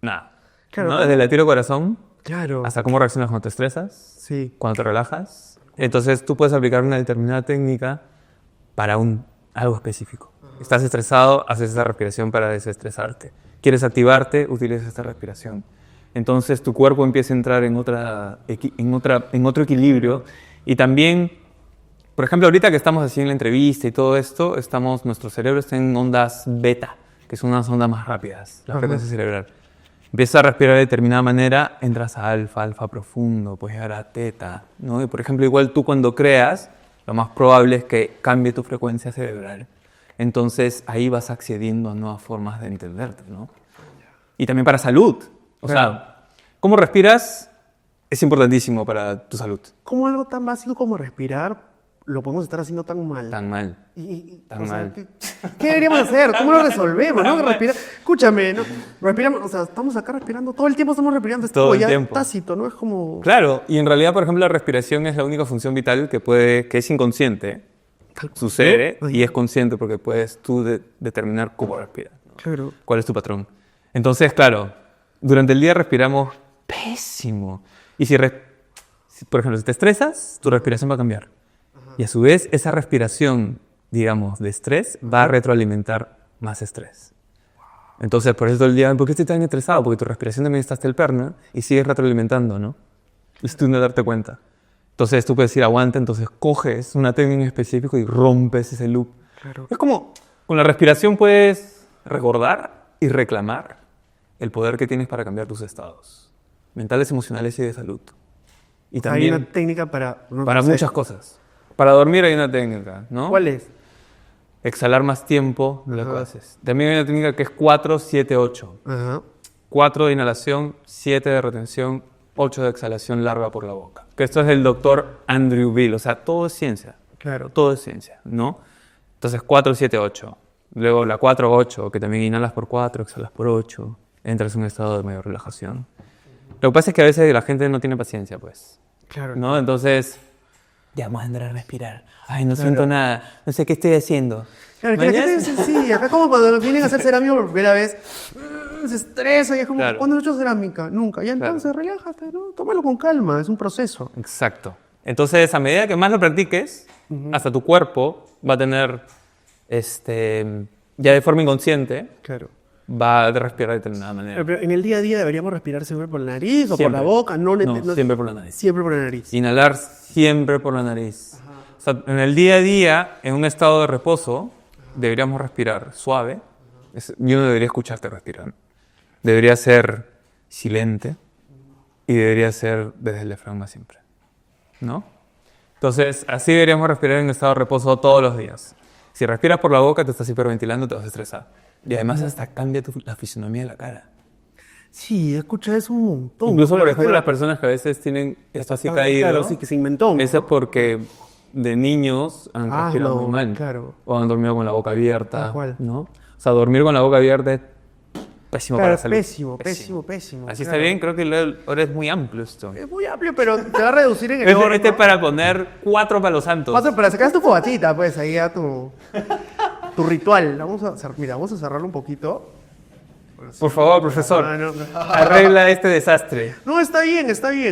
nada. Claro. ¿No? Desde el latido corazón Claro. hasta cómo reaccionas cuando te estresas, Sí. cuando te relajas. Entonces tú puedes aplicar una determinada técnica para algo específico. Estás estresado, haces esa respiración para desestresarte. Quieres activarte, utilizas esta respiración. Entonces tu cuerpo empieza a entrar en otro equilibrio. Y también, por ejemplo, ahorita que estamos haciendo la entrevista y todo esto, nuestro cerebro está en ondas beta, que son unas ondas más rápidas, la frecuencia cerebral. Empiezas a respirar de determinada manera, entras a alfa profundo, puedes llegar a teta, ¿no? Y por ejemplo, igual tú cuando creas, lo más probable es que cambie tu frecuencia cerebral. Entonces ahí vas accediendo a nuevas formas de entenderte, ¿no? Y también para salud. O sea, cómo respiras es importantísimo para tu salud. ¿Cómo algo tan básico como respirar lo podemos estar haciendo tan mal? Tan mal. Tan o sea, mal. ¿qué deberíamos hacer? ¿Cómo lo resolvemos? ¿No? Respirar. Escúchame, ¿no? Respiramos, o sea, estamos acá respirando, todo el tiempo estamos respirando, es Todo como el ya tiempo. tácito, ¿no? Es como... Claro, y en realidad, por ejemplo, la respiración es la única función vital que es inconsciente, sucede ¿no? y es consciente porque puedes tú determinar cómo respiras, ¿no? Claro. ¿Cuál es tu patrón? Entonces, claro, durante el día respiramos pésimo. Y por ejemplo, si te estresas, tu respiración va a cambiar. Y a su vez, esa respiración, digamos, de estrés va a retroalimentar más estrés. Entonces, por eso todo el día, ¿por qué estoy tan estresado? Porque tu respiración también está hasta el perna y sigues retroalimentando, ¿no? Es tú no darte cuenta. Entonces, tú puedes decir, aguanta, entonces coges una técnica en específico y rompes ese loop. Claro. Es como, con la respiración puedes recordar y reclamar el poder que tienes para cambiar tus estados mentales, emocionales y de salud. Y Hay también una técnica para... no para sé. muchas cosas. Para dormir hay una técnica, ¿no? ¿Cuál es? Exhalar más tiempo de lo que Ajá. haces. También hay una técnica que es 4, 7, 8. Ajá. 4 de inhalación, 7 de retención, 8 de exhalación larga por la boca. Que esto es del doctor Andrew Bill. O sea, todo es ciencia. Claro. Todo es ciencia, ¿no? Entonces 4, 7, 8. Luego la 4, 8, que también inhalas por 4, exhalas por 8. Entras en un estado de mayor relajación. Lo que pasa es que a veces la gente no tiene paciencia, pues. Claro. ¿No? Entonces, ya vamos a entrar a respirar. Ay, no siento nada. No sé qué estoy haciendo. Claro, que la gente es sencilla. Acá como cuando vienen a hacer cerámica por primera vez, se estresa y es como, Claro. ¿cuándo has hecho cerámica? Nunca. Ya entonces relájate, ¿no? Tómalo con calma, es un proceso. Exacto. Entonces, a medida que más lo practiques, hasta tu cuerpo va a tener, ya de forma inconsciente, Claro. va a respirar de determinada manera. Pero en el día a día deberíamos respirar siempre por la nariz o Siempre. por la boca. No, Siempre por la nariz. Siempre por la nariz. Inhalar siempre por la nariz. O sea, en el día a día, en un estado de reposo, deberíamos respirar suave. Yo no debería escucharte respirar. Debería ser silente y debería ser desde el diafragma siempre, ¿no? Entonces, así deberíamos respirar en estado de reposo todos los días. Si respiras por la boca, te estás hiperventilando, te vas a estresar. Y además hasta cambia la fisonomía de la cara. Sí, escucha eso un montón. Incluso, por ejemplo, las personas que a veces tienen esto así caído, Claro, sí, que se inventó. eso es porque de niños han respirado no, muy mal. claro. O han dormido con la boca abierta. Tal cual. ¿No? O sea, dormir con la boca abierta es pésimo Claro, para la salud. pésimo. Así está claro. bien, creo que ahora es muy amplio esto. Es muy amplio, pero te va a reducir en el Este órgano. es para poner 4 palos santos. Para sacar tu fogatita, pues, ahí a tu ritual. Vamos a cerrarlo un poquito. Por favor, profesor, Ah, no. arregla este desastre. No, está bien,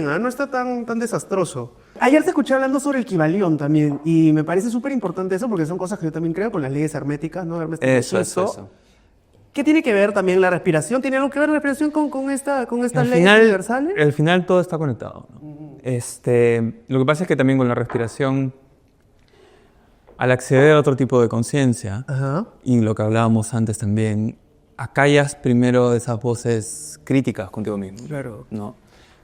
¿ah? No está tan desastroso. Ayer te escuché hablando sobre el Kybalión también, y me parece súper importante eso porque son cosas que yo también creo con las leyes herméticas, ¿no? Hermes Trismegisto. Eso. ¿Qué tiene que ver también la respiración? ¿Tiene algo que ver la respiración con estas Al leyes final, universales? al final todo está conectado, ¿no? Lo que pasa es que también con la respiración, al acceder a otro tipo de conciencia, Ajá. y lo que hablábamos antes también, acallas primero esas voces críticas contigo mismo. Claro. ¿No?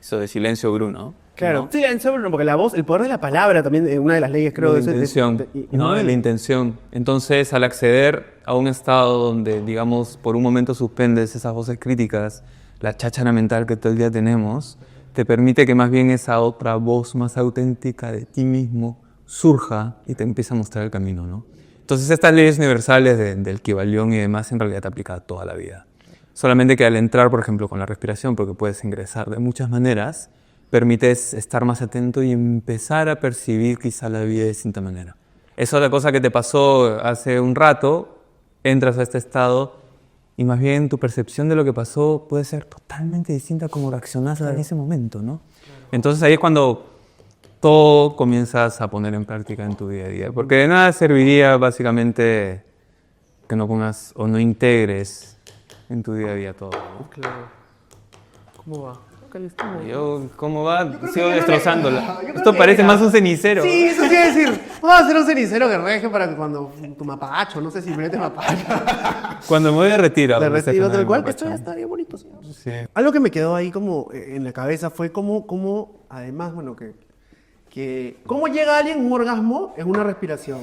Eso de silencio Bruno. Claro. ¿no? Sí, porque la voz, el poder de la palabra también es una de las leyes, creo. De la intención, ¿no? De la intención. Entonces, al acceder a un estado donde, digamos, por un momento suspendes esas voces críticas, la cháchara mental que todo el día tenemos, te permite que más bien esa otra voz más auténtica de ti mismo surja y te empieza a mostrar el camino, ¿no? Entonces, estas leyes universales del Kybalión y demás en realidad te aplican a toda la vida. Solamente que al entrar, por ejemplo, con la respiración, porque puedes ingresar de muchas maneras, permites estar más atento y empezar a percibir quizá la vida de distinta manera. Esa otra cosa que te pasó hace un rato, entras a este estado y más bien tu percepción de lo que pasó puede ser totalmente distinta a cómo reaccionas en ese momento, ¿no? Entonces ahí es cuando todo comienzas a poner en práctica en tu día a día. Porque de nada serviría básicamente que no pongas o no integres en tu día a día todo, ¿no? Claro. ¿Cómo va? Yo, ¿cómo va? Sigo que destrozándola. yo creo Esto que parece ya. más un cenicero. Sí, eso quiere decir. Vamos a hacer un cenicero que reje para que cuando tu mapacho, no sé si metes mapacho. Cuando me voy de retiro. De retiro, Stefano, tal cual, me que esto ya apachan. estaría bonito, señor. Sí. Algo que me quedó ahí como en la cabeza fue cómo además, bueno, cómo llega alguien a un orgasmo en una respiración.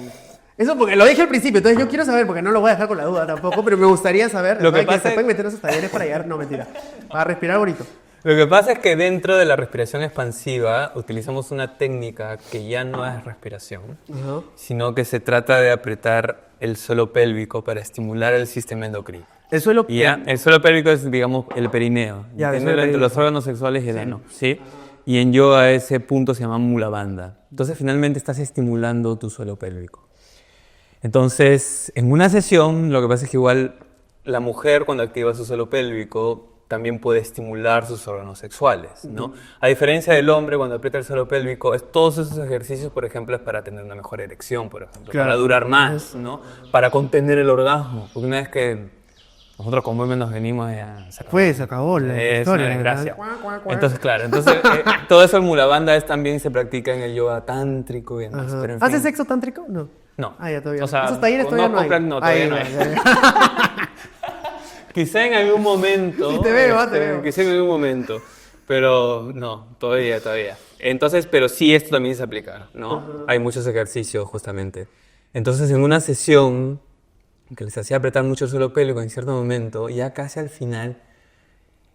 Eso porque lo dije al principio, entonces yo quiero saber, porque no lo voy a dejar con la duda tampoco, pero me gustaría saber. Lo que ¿sabe pasa se es- pueden meter esos talleres para llegar, no mentira, para respirar bonito. Lo que pasa es que dentro de la respiración expansiva utilizamos una técnica que ya no es respiración, Ajá. sino que se trata de apretar el suelo pélvico para estimular el sistema endocrino. El suelo. Y ya, el suelo pélvico es, digamos, el perineo. Ya, el Entiende, suelo entre pélvico. los órganos sexuales y el ano, ¿sí? Y en yoga ese punto se llama mula bandha. Entonces finalmente estás estimulando tu suelo pélvico. Entonces, en una sesión, lo que pasa es que igual la mujer cuando activa su suelo pélvico también puede estimular sus órganos sexuales, ¿no? A diferencia del hombre, cuando aprieta el suelo pélvico, todos esos ejercicios, por ejemplo, es para tener una mejor erección, por ejemplo, Claro. para durar más, ¿no? Para contener el orgasmo, porque una vez que nosotros como hombres nos venimos ya... se acabó. Pues, se acabó la Es historia. una desgracia. Cuac, cuac, cuac. Entonces, claro, todo eso en Mula Bandha también se practica en el yoga tántrico y demás. Ajá. Pero en ¿Haces fin. sexo tántrico? No. No. Ah, ya todavía. O sea, Esos talleres no todavía no hay. compran- no, todavía Ahí, no hay. ya. Quizá en algún momento. Sí, te veo, te veo. Quizá en algún momento. Pero no, todavía. Entonces, pero sí, esto también se aplica, ¿no? Hay muchos ejercicios, justamente. Entonces, en una sesión que les hacía apretar mucho el suelo pélvico en cierto momento, ya casi al final,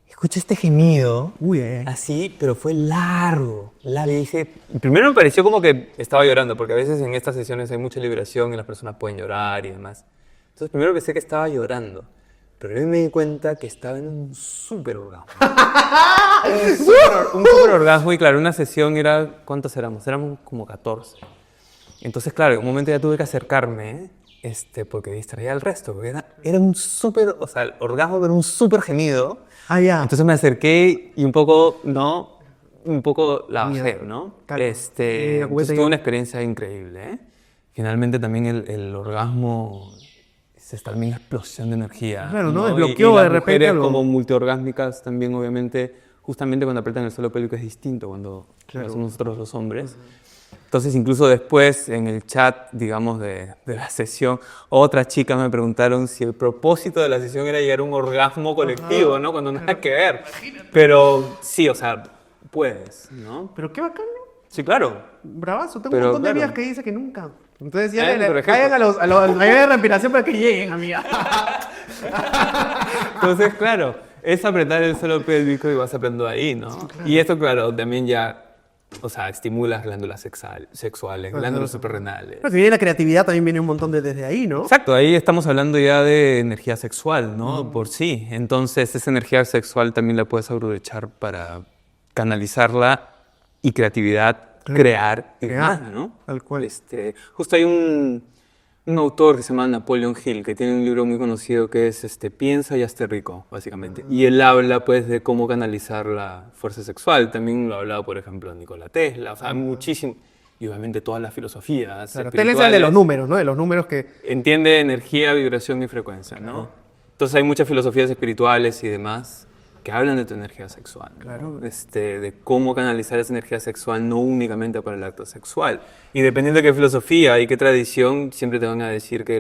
escuché este gemido. Uy, Así, pero fue largo. Y dije, primero me pareció como que estaba llorando, porque a veces en estas sesiones hay mucha liberación y las personas pueden llorar y demás. Entonces primero pensé que estaba llorando, pero luego me di cuenta que estaba en un súper orgasmo. un súper orgasmo y claro, una sesión era, ¿cuántos éramos? Éramos como 14. Entonces claro, en un momento ya tuve que acercarme, porque distraía al resto, porque era un súper, o sea, el orgasmo era un súper gemido. Ah, ya. Entonces me acerqué y un poco la bajé, Mira, ¿no? claro. Entonces tuve una experiencia increíble, ¿eh? Finalmente también el orgasmo es también una explosión de energía. Claro, ¿no? Y Desbloqueó las de repente mujeres algo. como multiorgásmicas también, obviamente, justamente cuando aprietan el suelo pélvico es distinto cuando somos nosotros los hombres. Entonces, incluso después, en el chat, digamos, de la sesión, otras chicas me preguntaron si el propósito de la sesión era llegar a un orgasmo colectivo, ¿no? Cuando nada que ver. Pero sí, o sea, puedes, ¿no? Pero qué bacán, ¿no? Sí, claro. Bravazo. Tengo Pero, un montón de claro. amigas que dicen que nunca. Entonces ya Por ejemplo. caigan a los talleres de respiración para que lleguen, amiga. Entonces, claro, es apretar el suelo pélvico y vas aprendiendo ahí, ¿no? Y esto, claro, también ya, o sea, estimula las glándulas sexuales, glándulas suprarrenales. Pero si viene la creatividad también viene un montón desde ahí, ¿no? Exacto, ahí estamos hablando ya de energía sexual, ¿no? Por sí. Entonces, esa energía sexual también la puedes aprovechar para canalizarla y creatividad, crear y demás, ¿no? Tal cual. Justo hay un autor que se llama Napoleon Hill, que tiene un libro muy conocido que es Piensa y hazte rico, básicamente. Y él habla, pues, de cómo canalizar la fuerza sexual. También lo hablaba, por ejemplo, Nikola Tesla, o sea, muchísimo. Y obviamente todas las filosofías Claro, Tesla es el de los números, ¿no? De los números que... Entiende energía, vibración y frecuencia, ¿no? Entonces hay muchas filosofías espirituales y demás que hablan de tu energía sexual, ¿no? Claro. De cómo canalizar esa energía sexual no únicamente para el acto sexual. Y dependiendo de qué filosofía y qué tradición, siempre te van a decir que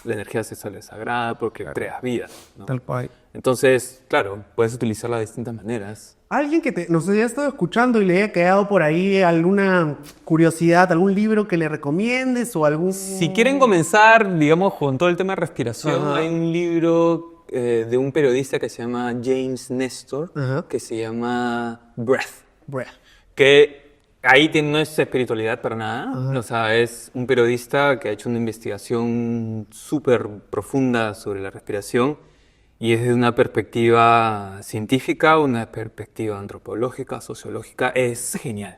la energía sexual es sagrada porque creas vida, ¿no? Tal cual. Entonces, claro, puedes utilizarla de distintas maneras. Alguien que nos haya estado escuchando y le haya quedado por ahí alguna curiosidad, algún libro que le recomiendes o algún... Si quieren comenzar, digamos, con todo el tema de respiración, Ajá. hay un libro de un periodista que se llama James Nestor, Ajá. que se llama Breath, Breath. que ahí no es espiritualidad para nada, Ajá. o sea, es un periodista que ha hecho una investigación súper profunda sobre la respiración y es de una perspectiva científica, una perspectiva antropológica, sociológica, es genial.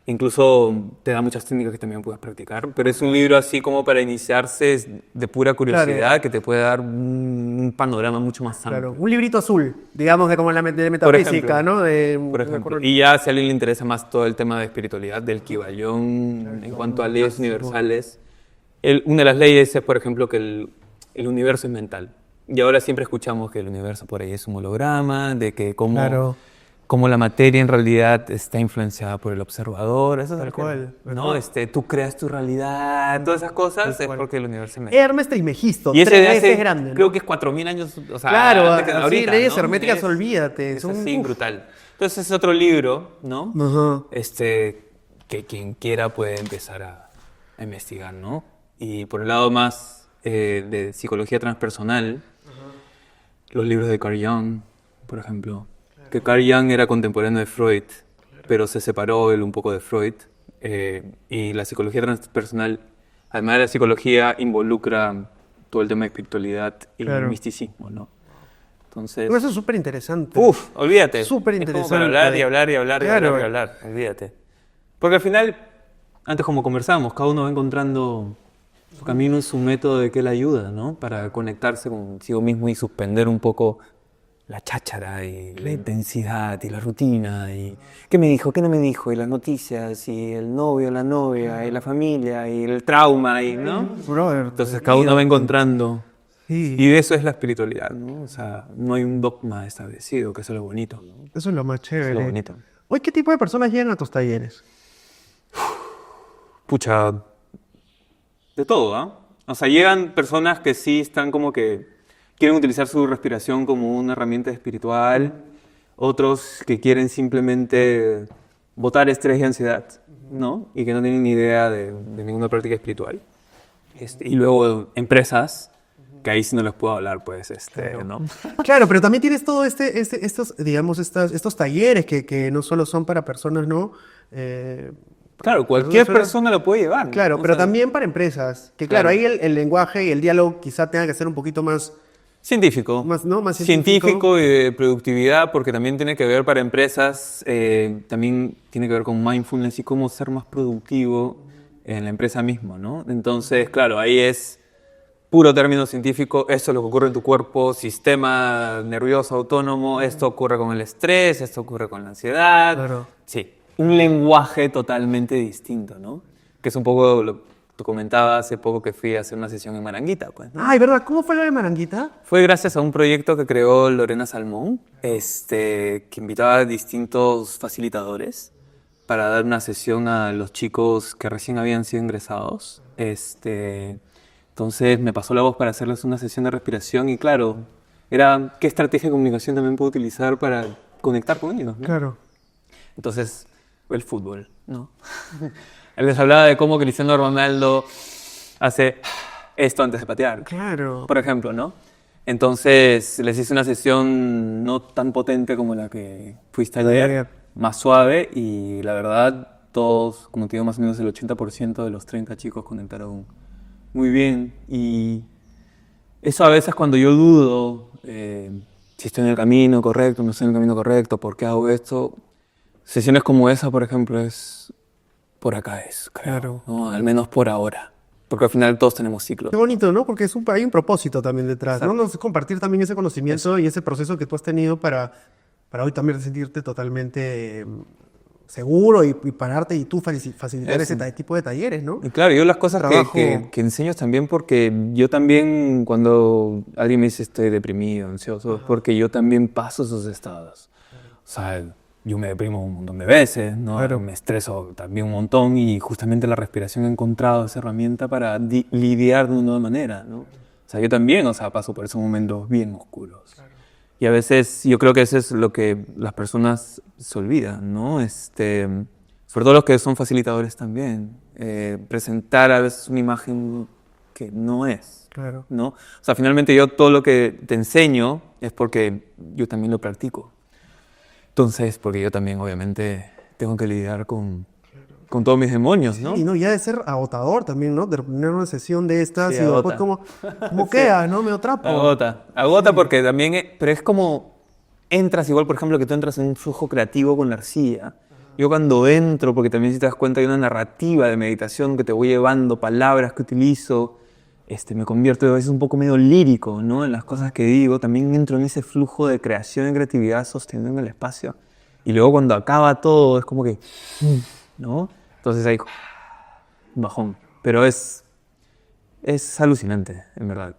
Incluso te da muchas técnicas que también puedes practicar, pero es un libro así como para iniciarse, es de pura curiosidad, Claro. que te puede dar un panorama mucho más amplio. Claro, un librito azul, digamos, de como de Por metafísica, ejemplo, ¿no? Por ejemplo. Y ya si a alguien le interesa más todo el tema de espiritualidad, del Kybalión, en cuanto a leyes universales, una de las leyes es, por ejemplo, que el universo es mental. Y ahora siempre escuchamos que el universo por ahí es un holograma, de que Claro. cómo la materia en realidad está influenciada por el observador. Eso es Tal lo que- cual, tal ¿no? cual. Tú creas tu realidad, todas esas cosas es cual. porque el universo es mental. Hermes Trismegisto, Y ese 3 de hace, veces grande, ¿no? creo que es 4000 años, o sea, Claro, antes que así, ahorita, leyes ¿no? herméticas, olvídate, Es son- así, uf. brutal. Entonces es otro libro, ¿no? Ajá. Que quien quiera puede empezar a investigar, ¿no? Y por el lado más de psicología transpersonal, los libros de Carl Jung, por ejemplo. Que Carl Jung era contemporáneo de Freud, pero se separó él un poco de Freud. Y la psicología transpersonal, además de la psicología, involucra todo el tema de espiritualidad y Claro. misticismo, ¿no? Entonces, Eso es súper interesante. uf, olvídate. Súper Es como interesante. para hablar y hablar y hablar y Claro. hablar y hablar, olvídate. Porque al final, antes como conversábamos, cada uno va encontrando su camino, su método de que le ayuda, ¿no? Para conectarse consigo mismo y suspender un poco la cháchara y la intensidad y la rutina y qué me dijo, qué no me dijo, y las noticias y el novio, la novia y la familia y el trauma y, ¿no? Brother. Entonces cada uno va encontrando Sí. y de eso es la espiritualidad, ¿no? O sea, no hay un dogma establecido, que eso es lo bonito, ¿no? Eso es lo más chévere. Eso es lo bonito. Hoy, ¿qué tipo de personas llegan a tus talleres? Pucha, de todo, ¿ah? O sea, llegan personas que sí están como que quieren utilizar su respiración como una herramienta espiritual, otros que quieren simplemente botar estrés y ansiedad, ¿no? Y que no tienen ni idea de ninguna práctica espiritual. Y luego empresas, que ahí sí no les puedo hablar, pues, ¿no? Claro, pero también tienes todo estos, digamos, estos talleres que no solo son para personas, ¿no? Claro, cualquier Personas- persona lo puede llevar. Claro, O pero sea, también para empresas. Que claro, Claro. ahí el lenguaje y el diálogo quizá tenga que ser un poquito más... Científico. Más, ¿no? Más científico y de productividad, porque también tiene que ver para empresas, también tiene que ver con mindfulness y cómo ser más productivo en la empresa misma, ¿no? Entonces, claro, ahí es puro término científico, esto es lo que ocurre en tu cuerpo, sistema nervioso autónomo, esto ocurre con el estrés, esto ocurre con la ansiedad. Claro. Sí, un lenguaje totalmente distinto, ¿no? Que es un poco lo que tú comentabas hace poco que fui a hacer una sesión en Maranguita, pues, ¿no? Ay, ¿verdad? ¿Cómo fue lo de Maranguita? Fue gracias a un proyecto que creó Lorena Salmón, que invitaba a distintos facilitadores para dar una sesión a los chicos que recién habían sido ingresados. Entonces me pasó la voz para hacerles una sesión de respiración y claro, era qué estrategia de comunicación también puedo utilizar para conectar con ellos, ¿no? Claro. Entonces, el fútbol, ¿no? Él les hablaba de cómo Cristiano Ronaldo hace esto antes de patear. Claro. Por ejemplo, ¿no? Entonces les hice una sesión no tan potente como la que fuiste ayer, más suave y la verdad todos, como te digo, más o menos el 80% de los 30 chicos conectaron muy bien y eso a veces cuando yo dudo si estoy en el camino correcto, no estoy en el camino correcto, por qué hago esto, sesiones como esa, por ejemplo, es por acá es, creo, Claro. ¿no? Al menos por ahora. Porque al final todos tenemos ciclos. Qué bonito, ¿no? Porque hay un propósito también detrás, ¿no? Exacto. Es compartir también ese conocimiento y ese proceso que tú has tenido para hoy también sentirte totalmente seguro y pararte y tú facilitar Eso. ese tipo de talleres, ¿no? Y claro, yo las cosas Trabajo. que enseño es también porque yo también, cuando alguien me dice estoy deprimido, ansioso, es porque yo también paso esos estados. O sea, yo me deprimo un montón de veces, ¿no? Claro. Me estreso también un montón y justamente la respiración he encontrado esa herramienta para lidiar de una nueva manera, ¿no? O sea, yo también, o sea, paso por esos momentos bien oscuros. Claro. Y a veces yo creo que eso es lo que las personas se olvidan, ¿no? Sobre todo los que son facilitadores también. Presentar a veces una imagen que no es, claro, ¿no? O sea, finalmente yo todo lo que te enseño es porque yo también lo practico. Entonces, porque yo también obviamente tengo que lidiar con todos mis demonios, ¿no? Sí, no, ya de ser agotador también, ¿no? De tener una sesión de estas Sí, y después agota. como Sí. queda, ¿no? Me atrapo. Agota porque también, pero es como entras igual, por ejemplo, que tú entras en un flujo creativo con la arcilla. Yo cuando entro, porque también si te das cuenta hay una narrativa de meditación que te voy llevando, palabras que utilizo, me convierto a veces un poco medio lírico, ¿no? En las cosas que digo, también entro en ese flujo de creación y creatividad sostenido en el espacio. Y luego cuando acaba todo es como que, ¿no? Entonces hay un bajón. Pero es alucinante, en verdad.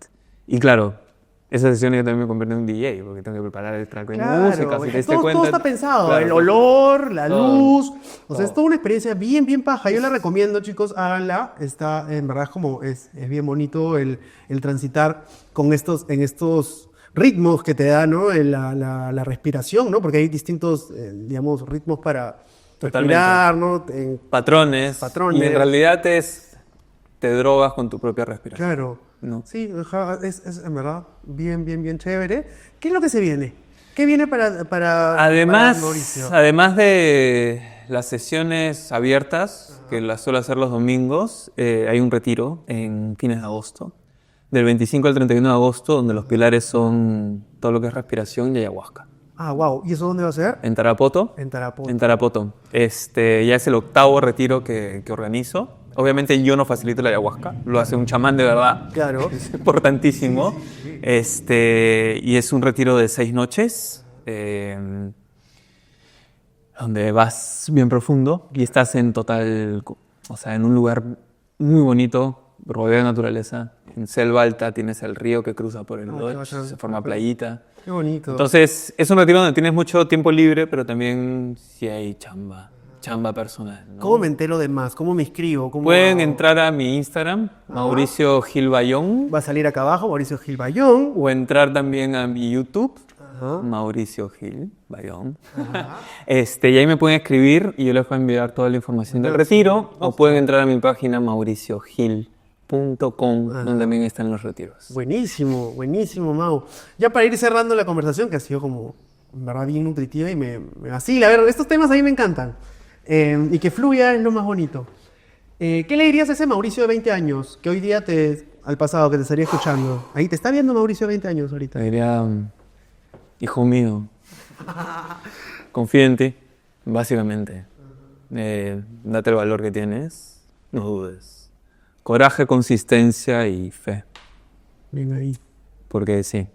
Y claro, esa sesión yo también me convierto en un DJ, porque tengo que preparar el track de música. Si te diste cuenta, todo está pensado, claro, el olor, la todo, luz, o sea, es todo. toda una experiencia bien, bien paja. Yo la recomiendo, chicos, háganla. Está, en verdad, es bien bonito el transitar en estos ritmos que te da, ¿no? La respiración, ¿no? Porque hay distintos, digamos, ritmos para Totalmente. respirar, ¿no? Patrones. Patrones. Y en realidad te drogas con tu propia respiración. Claro. ¿No? Sí, ajá, es en verdad bien, bien, bien chévere. ¿Qué es lo que se viene? ¿Qué viene para Mauricio? Además de las sesiones abiertas, que las suelo hacer los domingos, hay un retiro en fines de agosto, del 25 al 31 de agosto, donde los pilares son todo lo que es respiración y ayahuasca. Ah, wow. ¿Y eso dónde va a ser? En Tarapoto. En Tarapoto. En Tarapoto. Ya es el 8º retiro que organizo. Obviamente yo no facilito la ayahuasca, lo hace un chamán de verdad. Claro. Es importantísimo. Sí. Y es un retiro de 6 noches, donde vas bien profundo y estás en total, o sea, en un lugar muy bonito, rodeado de naturaleza. En selva alta tienes el río que cruza por el lodge, se forma playita. Qué bonito. Entonces, es un retiro donde tienes mucho tiempo libre, pero también sí hay chamba personal, ¿no? ¿Cómo me entero de más? ¿Cómo me inscribo? Pueden entrar a mi Instagram, Mauricio Gil Bayón. Va a salir acá abajo, Mauricio Gil Bayón. O entrar también a mi YouTube, Ajá. Mauricio Gil Bayón. Y ahí me pueden escribir y yo les voy a enviar toda la información del retiro. O pueden entrar a mi página mauriciogil.com, donde también están los retiros. Buenísimo, buenísimo, Mau. Ya para ir cerrando la conversación, que ha sido como, en verdad, bien nutritiva y me vacila. A ver, estos temas a mí me encantan. Y que fluya es lo más bonito. ¿Qué le dirías a ese Mauricio de 20 años que hoy día al pasado, que te estaría escuchando? Ahí te está viendo Mauricio de 20 años ahorita. Le diría, hijo mío, confía en ti, básicamente. Date el valor que tienes, no dudes. Coraje, consistencia y fe. Bien ahí. Porque sí,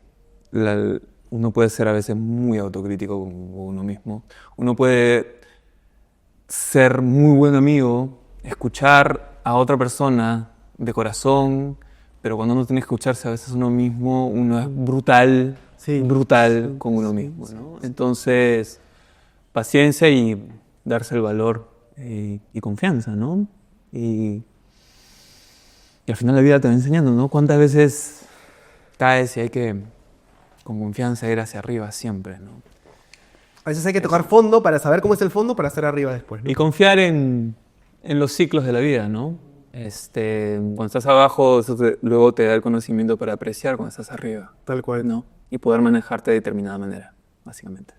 uno puede ser a veces muy autocrítico con uno mismo. Uno puede ser muy buen amigo, escuchar a otra persona de corazón, pero cuando uno tiene que escucharse a veces uno mismo, uno es brutal con uno mismo, ¿no? Entonces, paciencia y darse el valor y confianza, ¿no? Y al final la vida te va enseñando, ¿no? Cuántas veces caes y hay que, con confianza, ir hacia arriba siempre, ¿no? A veces hay que tocar fondo para saber cómo es el fondo para estar arriba después, ¿no? Y confiar en los ciclos de la vida, ¿no? Cuando estás abajo, luego te da el conocimiento para apreciar cuando estás arriba. Tal cual. ¿No? Y poder manejarte de determinada manera, básicamente.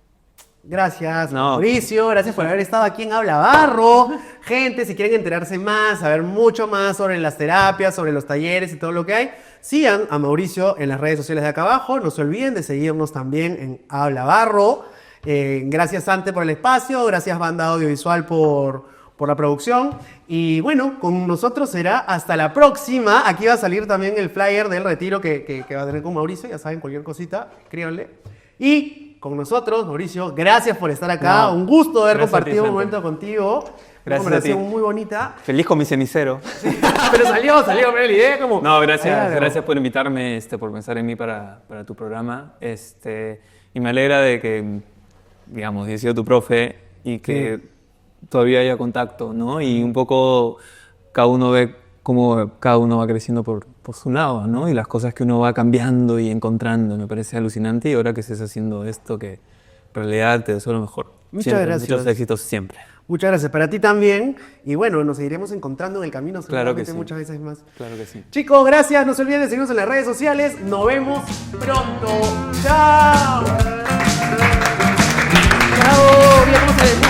Gracias, Mauricio. Gracias por haber estado aquí en Habla Barro. Gente, si quieren enterarse más, saber mucho más sobre las terapias, sobre los talleres y todo lo que hay, sigan a Mauricio en las redes sociales de acá abajo. No se olviden de seguirnos también en Habla Barro. Gracias, Sante, por el espacio. Gracias, Banda Audiovisual, por la producción. Y bueno, con nosotros será hasta la próxima. Aquí va a salir también el flyer del retiro que va a tener con Mauricio. Ya saben, cualquier cosita, escríbanle. Y con nosotros, Mauricio, gracias por estar acá. Un gusto haber compartido un momento contigo. Una conversación muy bonita. Feliz con mi cenicero. Sí, pero salió la idea como... No, gracias por invitarme, por pensar en mí para tu programa. Y me alegra de que, digamos, he sido tu profe y que todavía haya contacto, ¿no? Y un poco cada uno ve cómo cada uno va creciendo por por su lado, ¿no? Y las cosas que uno va cambiando y encontrando, me parece alucinante. Y ahora que estés haciendo esto, que en realidad te deseo lo mejor. Muchas Siempre, gracias. muchos éxitos siempre. Muchas gracias para ti también. Y bueno, nos seguiremos encontrando en el camino Claro que seguramente sí. muchas veces más. Claro que sí. Chicos, gracias. No se olviden de seguirnos en las redes sociales. Nos vemos pronto. ¡Chao! ¡Chao! Mira cómo se